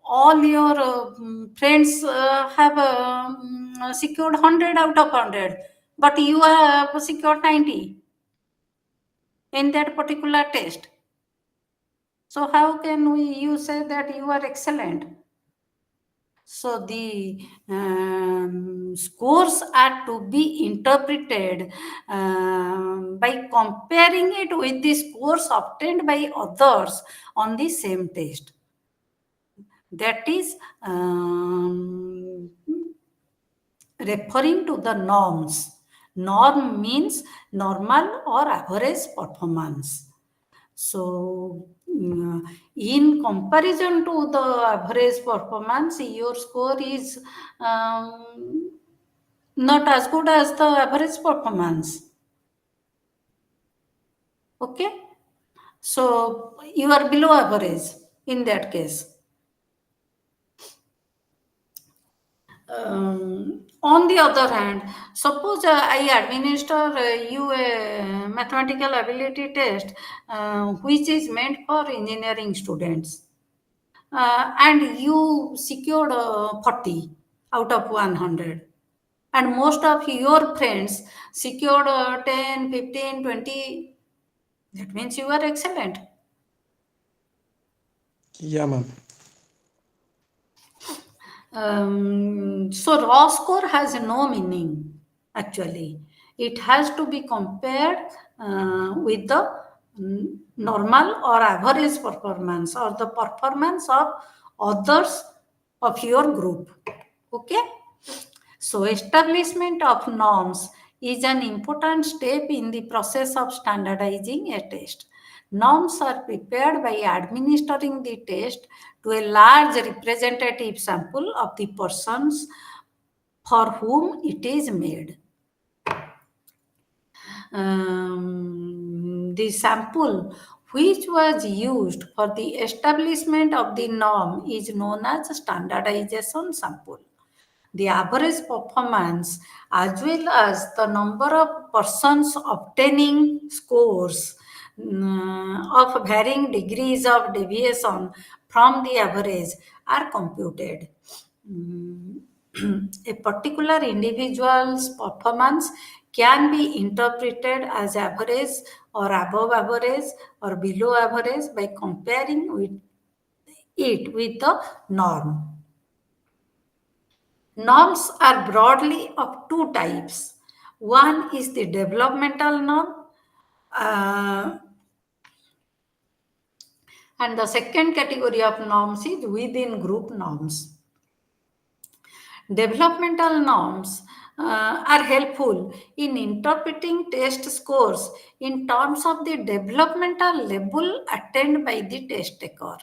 S1: all your friends have secured 100 out of 100, but you have secured 90 in that particular test. So how can you say that you are excellent? So the scores are to be interpreted by comparing it with the scores obtained by others on the same test. That is referring to the norms. Norm means normal or average performance. So, in comparison to the average performance, your score is not as good as the average performance. Okay, so you are below average in that case. On the other hand, suppose I administer you a mathematical ability test which is meant for engineering students, and you secured 40 out of 100, and most of your friends secured 10, 15, 20. That means you are excellent.
S2: Yeah, ma'am.
S1: So raw score has no meaning actually. It has to be compared with the normal or average performance or the performance of others of your group. Okay. So establishment of norms is an important step in the process of standardizing a test. Norms are prepared by administering the test to a large representative sample of the persons for whom it is made. The sample which was used for the establishment of the norm is known as standardization sample. The average performance as well as the number of persons obtaining scores of varying degrees of deviation from the average are computed. Mm, a particular individual's performance can be interpreted as average or above average or below average by comparing it with the norm. Norms are broadly of two types. One is the developmental norm, uh, and the second category of norms is within group norms. Developmental norms are helpful in interpreting test scores in terms of the developmental level attained by the test taker.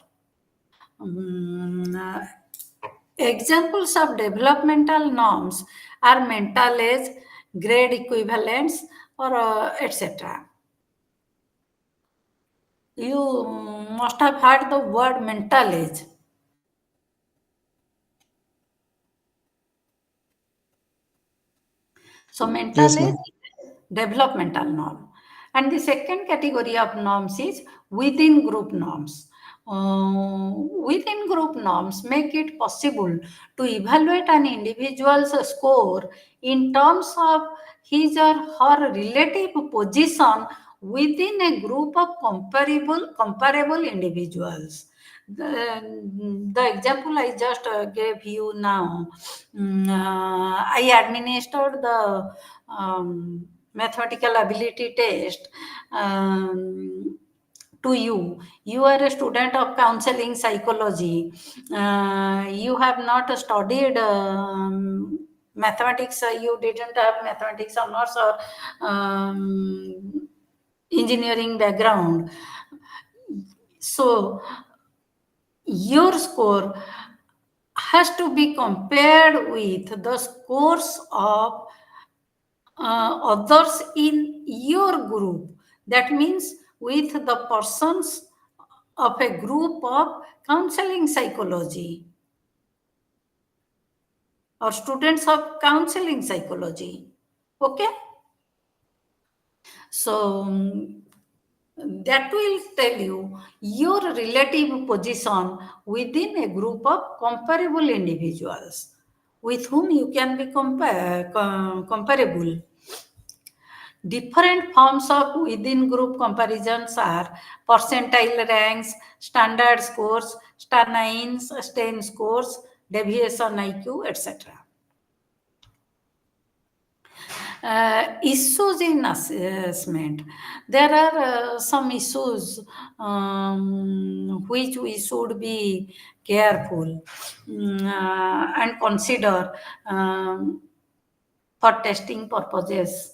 S1: Um, uh, Examples of developmental norms are mental age, grade equivalence, or etc. You must have heard the word mental age. So mental
S2: Yes,
S1: age
S2: ma'am.
S1: is developmental norm. And the second category of norms is within group norms. Within group norms make it possible to evaluate an individual's score in terms of his or her relative position within a group of comparable individuals. The example I just gave you now, I administered the mathematical ability test to you. You are a student of counseling psychology. You have not studied mathematics. You didn't have mathematics honors or engineering background. So your score has to be compared with the scores of others in your group. That means with the persons of a group of counseling psychology or students of counseling psychology. Okay? So, That will tell you your relative position within a group of comparable individuals with whom you can be comparable. Different forms of within group comparisons are percentile ranks, standard scores, star 9s, STEM scores, deviation IQ, etc. Issues in assessment. There are some issues which we should be careful and consider for testing purposes.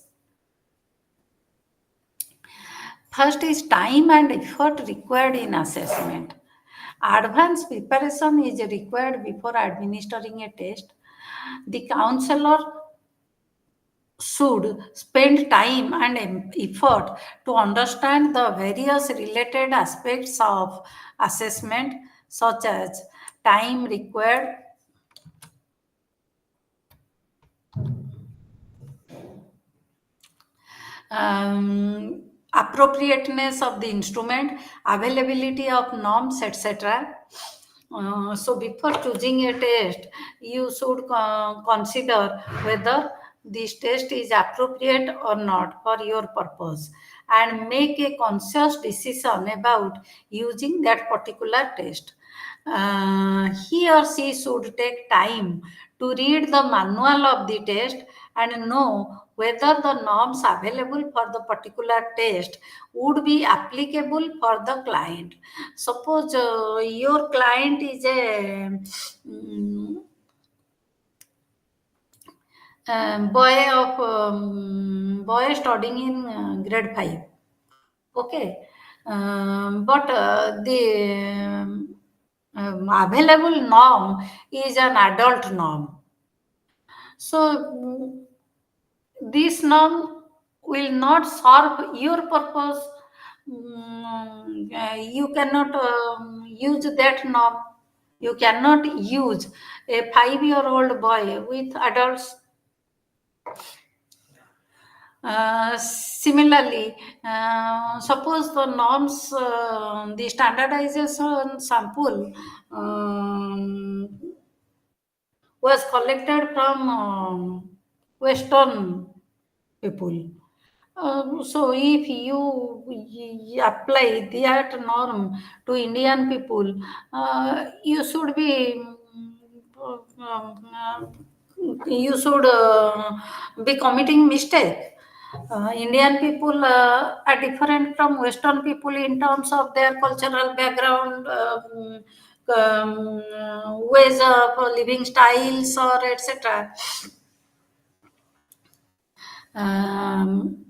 S1: First is time and effort required in assessment. Advanced preparation is required before administering a test. The counselor should spend time and effort to understand the various related aspects of assessment, such as time required, appropriateness of the instrument, availability of norms, etc. So before choosing a test, you should consider whether this test is appropriate or not for your purpose and make a conscious decision about using that particular test. He or she should take time to read the manual of the test and know whether the norms available for the particular test would be applicable for the client. Suppose your client is a boy studying in grade 5. Okay, but the available norm is an adult norm. So this norm will not serve your purpose. You cannot use that norm. You cannot use a 5-year-old boy with adults. Similarly, suppose the norms, the standardization sample was collected from Western people. So if you apply that norm to Indian people, you should be you should be committing mistake. Indian people are different from Western people in terms of their cultural background, ways of living styles, or etc. Um,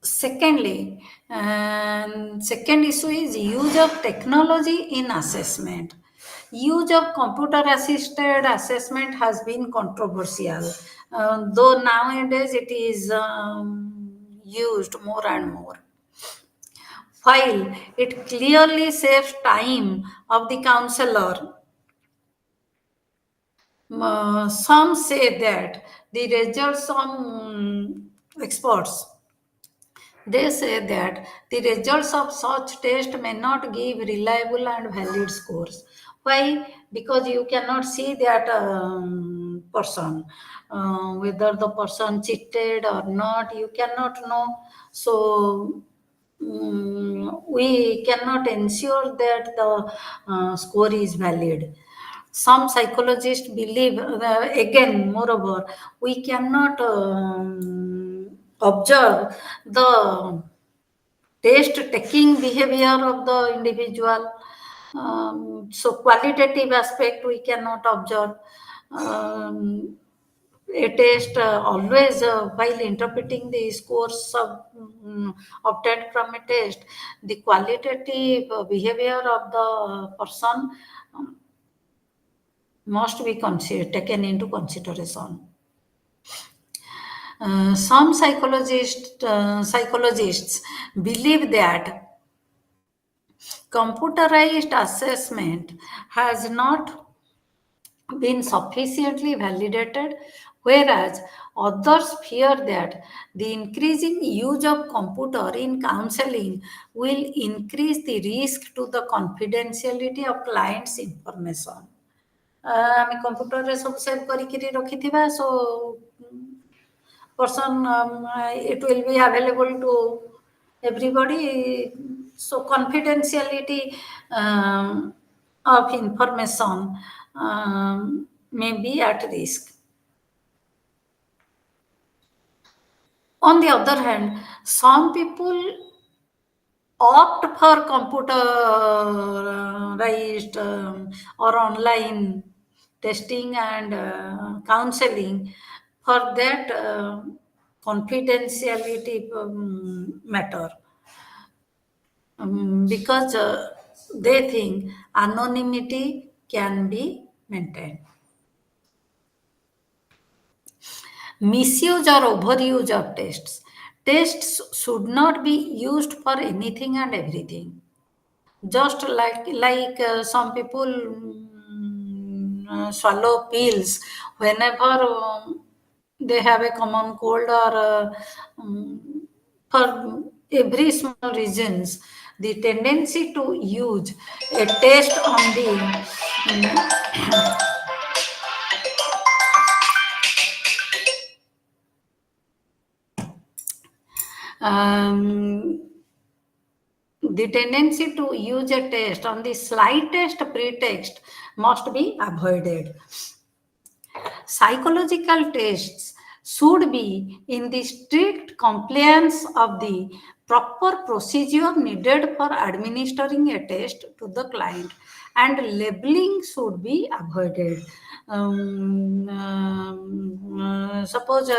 S1: Secondly, second issue is use of technology in assessment. Use of computer assisted assessment has been controversial, though nowadays it is used more and more. While it clearly saves time of the counselor, some say that the results of experts, they say that the results of such test may not give reliable and valid scores. Why? Because you cannot see that person, whether the person cheated or not, you cannot know. So we cannot ensure that the score is valid. Some psychologists believe, again, moreover, we cannot observe the test taking behavior of the individual. So qualitative aspect we cannot observe. Um, a test always, while interpreting the scores obtained from a test, the qualitative behavior of the person must be taken into consideration. Some psychologists believe that computerized assessment has not been sufficiently validated, whereas others fear that the increasing use of computer in counseling will increase the risk to the confidentiality of clients' information. ଆମେ କମ୍ପ୍ୟୁଟରରେ ସବୁ save କରିକିରି ରଖିଥିବା show person it will be available to everybody, so confidentiality of information may be at risk. On the other hand, some people opt for computerized or online testing and counseling for that confidentiality matter, because they think anonymity can be maintained. Misuse or overuse of tests. Tests should not be used for anything and everything. Just like some people swallow pills whenever they have a common cold or for every small reasons, the tendency to use a test on the um, the tendency to use a test on the slightest pretext must be avoided. Psychological tests should be in the strict compliance of the proper procedure needed for administering a test to the client, and labeling should be avoided. Suppose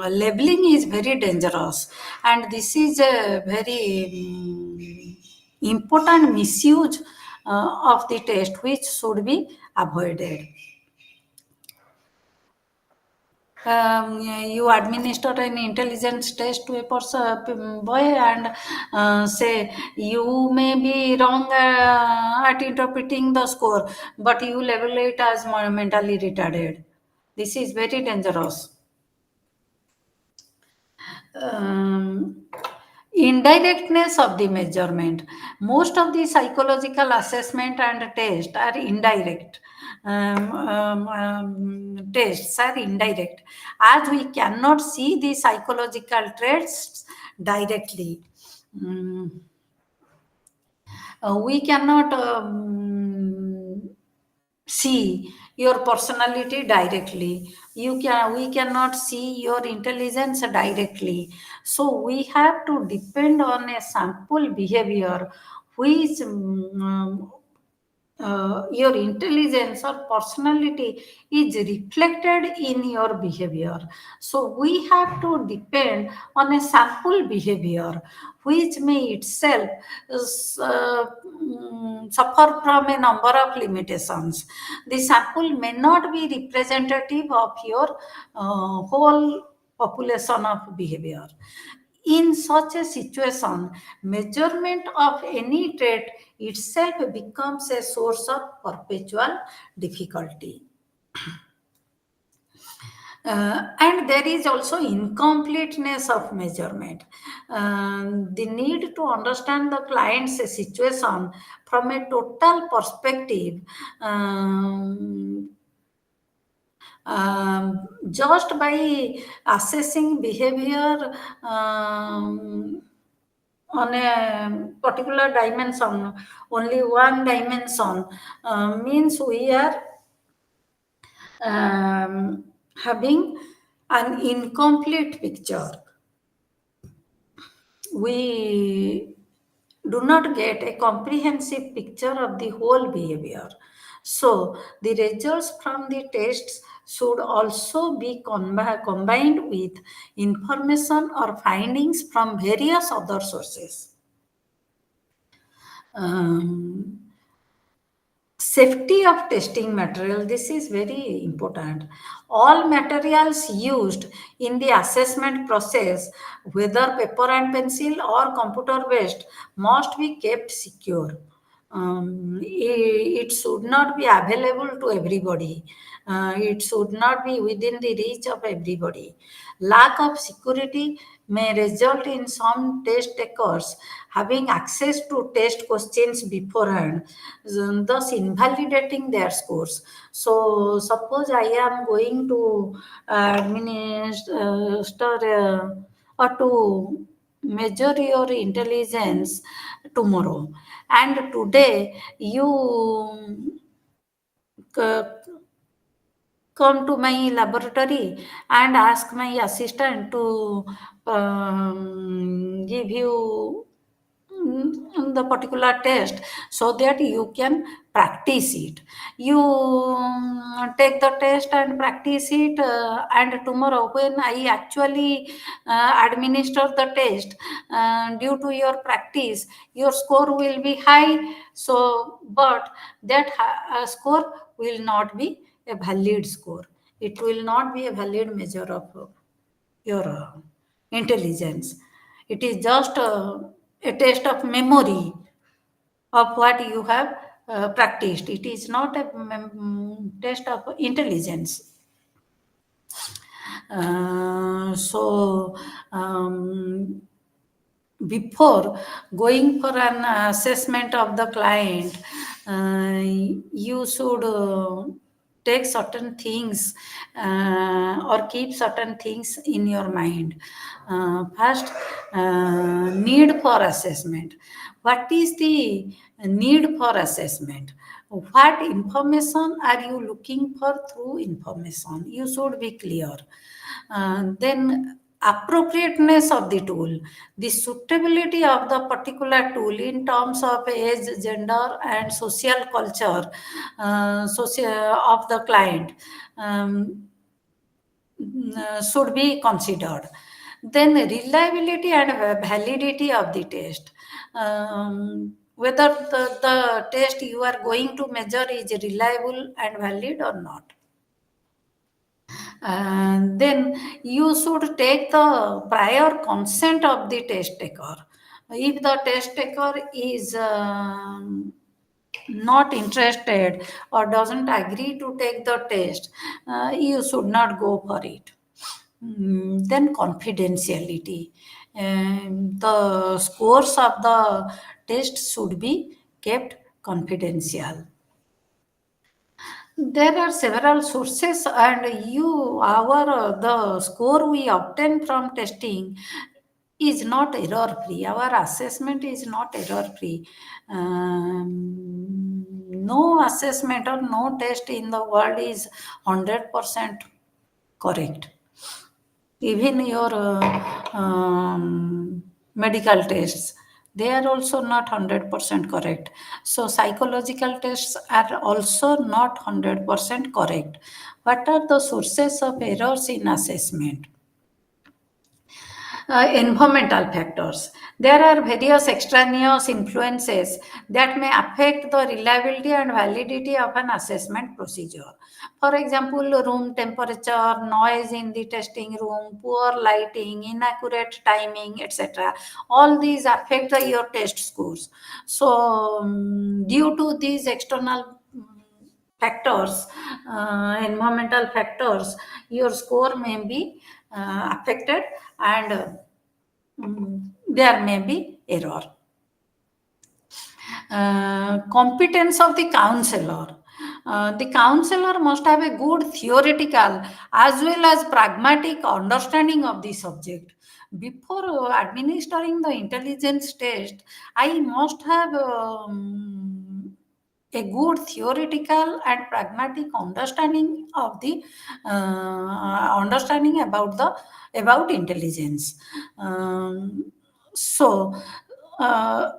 S1: labeling is very dangerous, and this is a very important misuse of the test which should be avoided. You administer an intelligence test to a person, boy, and say you may be wrong at interpreting the score, but you label it as mentally retarded. This is very dangerous. Um, Indirectness of the measurement. Most of the psychological assessment and test are indirect. Tests are indirect, as we cannot see the psychological traits directly. We cannot see your personality directly. We cannot see your intelligence directly, so we have to depend on a sample behavior which your intelligence or personality is reflected in your behavior. So we have to depend on a sample behavior which may itself suffer from a number of limitations. The sample may not be representative of your whole population of behavior. In such a situation, measurement of any trait itself becomes a source of perpetual difficulty. And there is also incompleteness of measurement. The need to understand the client's situation from a total perspective, just by assessing behavior on a particular dimension, only one dimension, means we are having an incomplete picture. We do not get a comprehensive picture of the whole behavior. So, the results from the tests should also be combined with information or findings from various other sources. Um, Safety of testing material, this is very important. All materials used in the assessment process, whether paper and pencil or computer based, must be kept secure. It should not be available to everybody. It should not be within the reach of everybody. Lack of security may result in some test takers having access to test questions beforehand, thus invalidating their scores. So, suppose I am going to administer or to measure your intelligence tomorrow, and today you c- come to my laboratory and ask my assistant to give you the particular test so that you can practice it. You take the test and practice it, and tomorrow when I actually administer the test, due to your practice your score will be high. So but that score will not be a valid score. It will not be a valid measure of your intelligence. It is just a test of memory of what you have practiced. It is not a test of intelligence. So, before going for an assessment of the client, you should take certain things or keep certain things in your mind. First, need for assessment. What is the need for assessment? What information are you looking for through information? You should be clear. Then appropriateness of the tool, the suitability of the particular tool in terms of age, gender, and social culture, of the client, should be considered. Then reliability and validity of the test. Whether the test you are going to measure is reliable and valid or not. And then you should take the prior consent of the test taker. If the test taker is not interested or doesn't agree to take the test, you should not go for it. Then confidentiality. The scores of the test should be kept confidential. There are several sources, and the score we obtain from testing is not error free. Our assessment is not error free. No assessment or no test in the world is 100% correct. Even your medical tests, they are also not 100% correct. So psychological tests are also not 100% correct. What are the sources of errors in assessment? Environmental factors. There are various extraneous influences that may affect the reliability and validity of an assessment procedure. For example, room temperature, noise in the testing room, poor lighting, inaccurate timing, etc. All these affect your test scores. So, due to these external factors, environmental factors, your score may be affected, and there may be error. Competence of the counselor. The counselor must have a good theoretical as well as pragmatic understanding of the subject. Before administering the intelligence test, I must have a good theoretical and pragmatic understanding of the understanding about intelligence. So uh,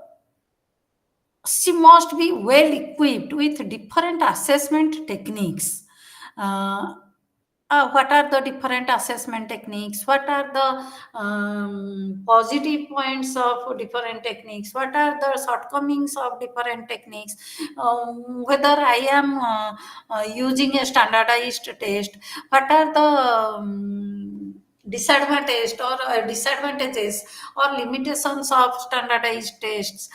S1: she must be well equipped with different assessment techniques. Uh, what are the different assessment techniques? What are the positive points of different techniques? What are the shortcomings of different techniques? Whether I am using a standardized test, what are the disadvantages or limitations of standardized tests?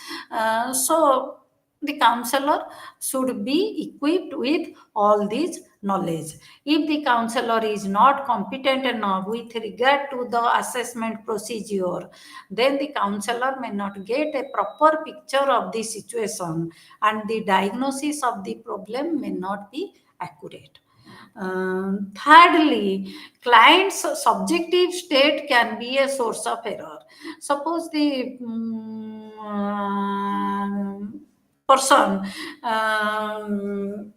S1: So the counselor should be equipped with all these knowledge. If the counselor is not competent enough with regard to the assessment procedure, then the counselor may not get a proper picture of the situation and the diagnosis of the problem may not be accurate. Thirdly, client's subjective state can be a source of error. Suppose the person um,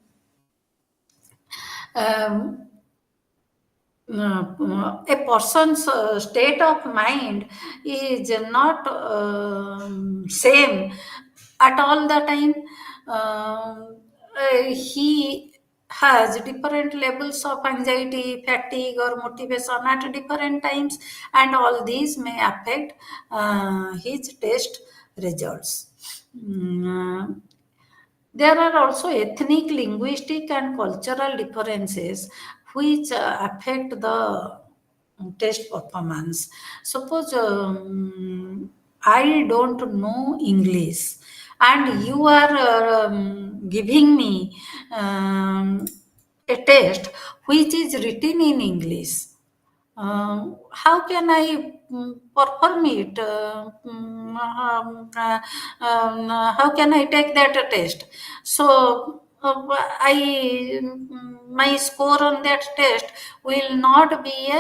S1: a person's state of mind is not same at all the time. He has different levels of anxiety, fatigue, or motivation at different times, and all these may affect his test results. There are also ethnic, linguistic, and cultural differences which affect the test performance. Suppose I don't know English, and you are giving me um, a test which is written in English. How can I perform it? How can I take that test? So my score on that test will not be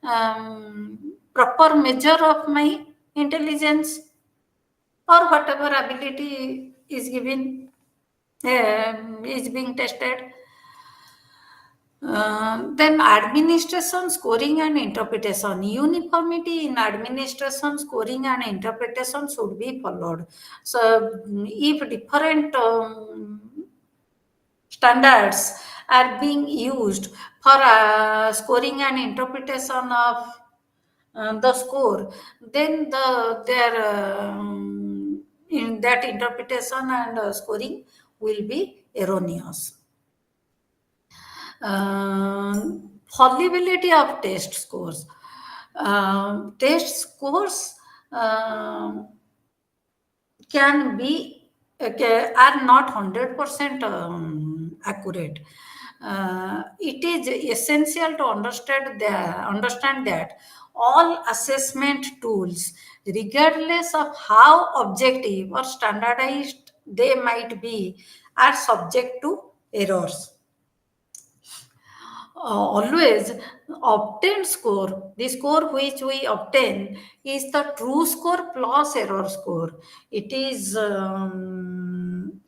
S1: a proper measure of my intelligence or whatever ability is given, is being tested. Then administration, scoring and interpretation. Uniformity in administration, scoring and interpretation should be followed. So if different standards are being used for scoring and interpretation of the score, then in that interpretation and scoring will be erroneous. Fallibility of test scores. Test scores can be are not 100% accurate. It is essential to understand that all assessment tools, regardless of how objective or standardized they might be, are subject to errors. Always obtained score, the score which we obtain is the true score plus error score. It is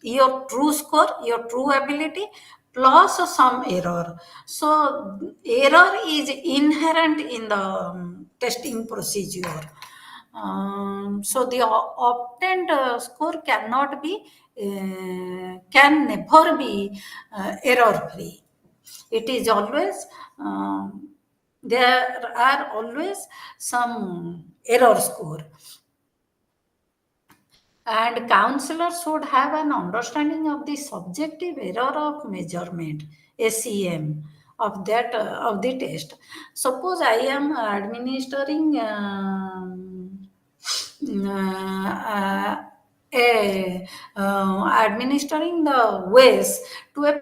S1: your true score, your true ability plus some error. So error is inherent in the testing procedure. So the obtained score can never be error free. It is always there are always some error score, and counselors should have an understanding of the subjective error of measurement, SEM, of that of the test. Suppose I am administering uh, administering the waste to a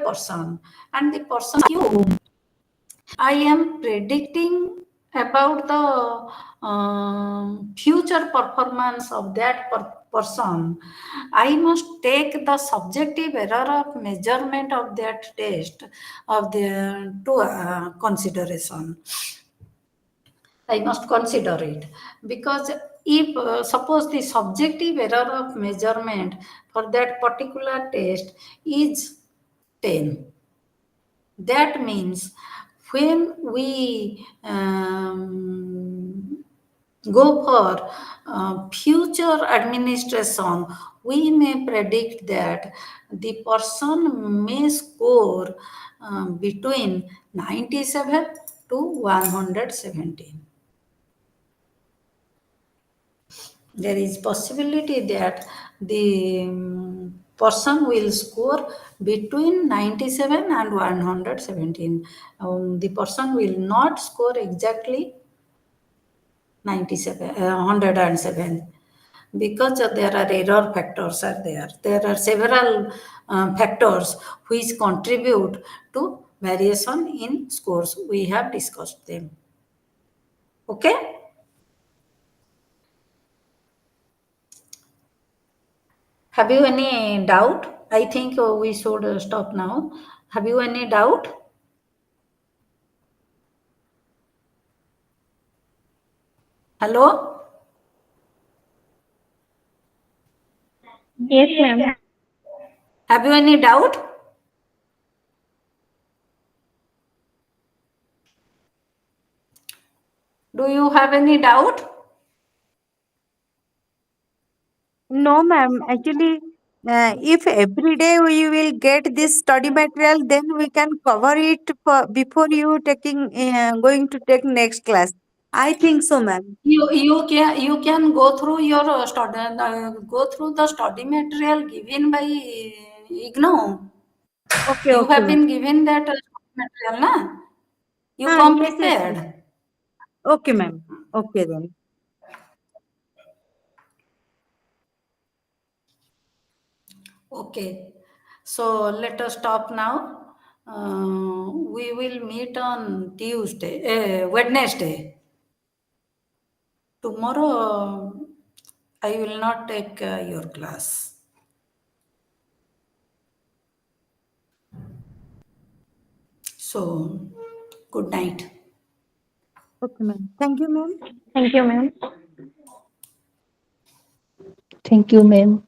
S1: person, and the person you, I am predicting about the future performance of that person. I must take the subjective error of measurement of that test of the to consideration. I must consider it, because if suppose the subjective error of measurement for that particular test is 10, that means when we go for future administration, we may predict that the person may score between 97 to 117. there is possibility that the person will score between 97 and 117. The person will not score exactly 97, 107, because there are error factors are there. There are several factors which contribute to variation in scores. We have discussed them. Okay? Have you any doubt? I think we should stop now. Have you any doubt? Hello?
S3: Yes, ma'am.
S1: Have you any doubt? Do you have any doubt?
S3: No, ma'am. Actually, if every day we will get this study material, then we can cover it for, before you taking going to take next class. I think so, ma'am.
S1: You can go through your study go through the study material given by IGNOU.
S3: Okay,
S1: You
S3: okay,
S1: have
S3: ma'am.
S1: been given that material, na? You
S3: Ah,
S1: come
S3: yes, yes, yes.
S1: prepared.
S3: Okay, ma'am. Okay, then.
S1: Okay. So let us stop now. We will meet on Wednesday. Tomorrow, I will not take your class. So, good night.
S3: Okay, ma'am. Thank you, ma'am.
S4: Thank you, ma'am. Thank you, ma'am.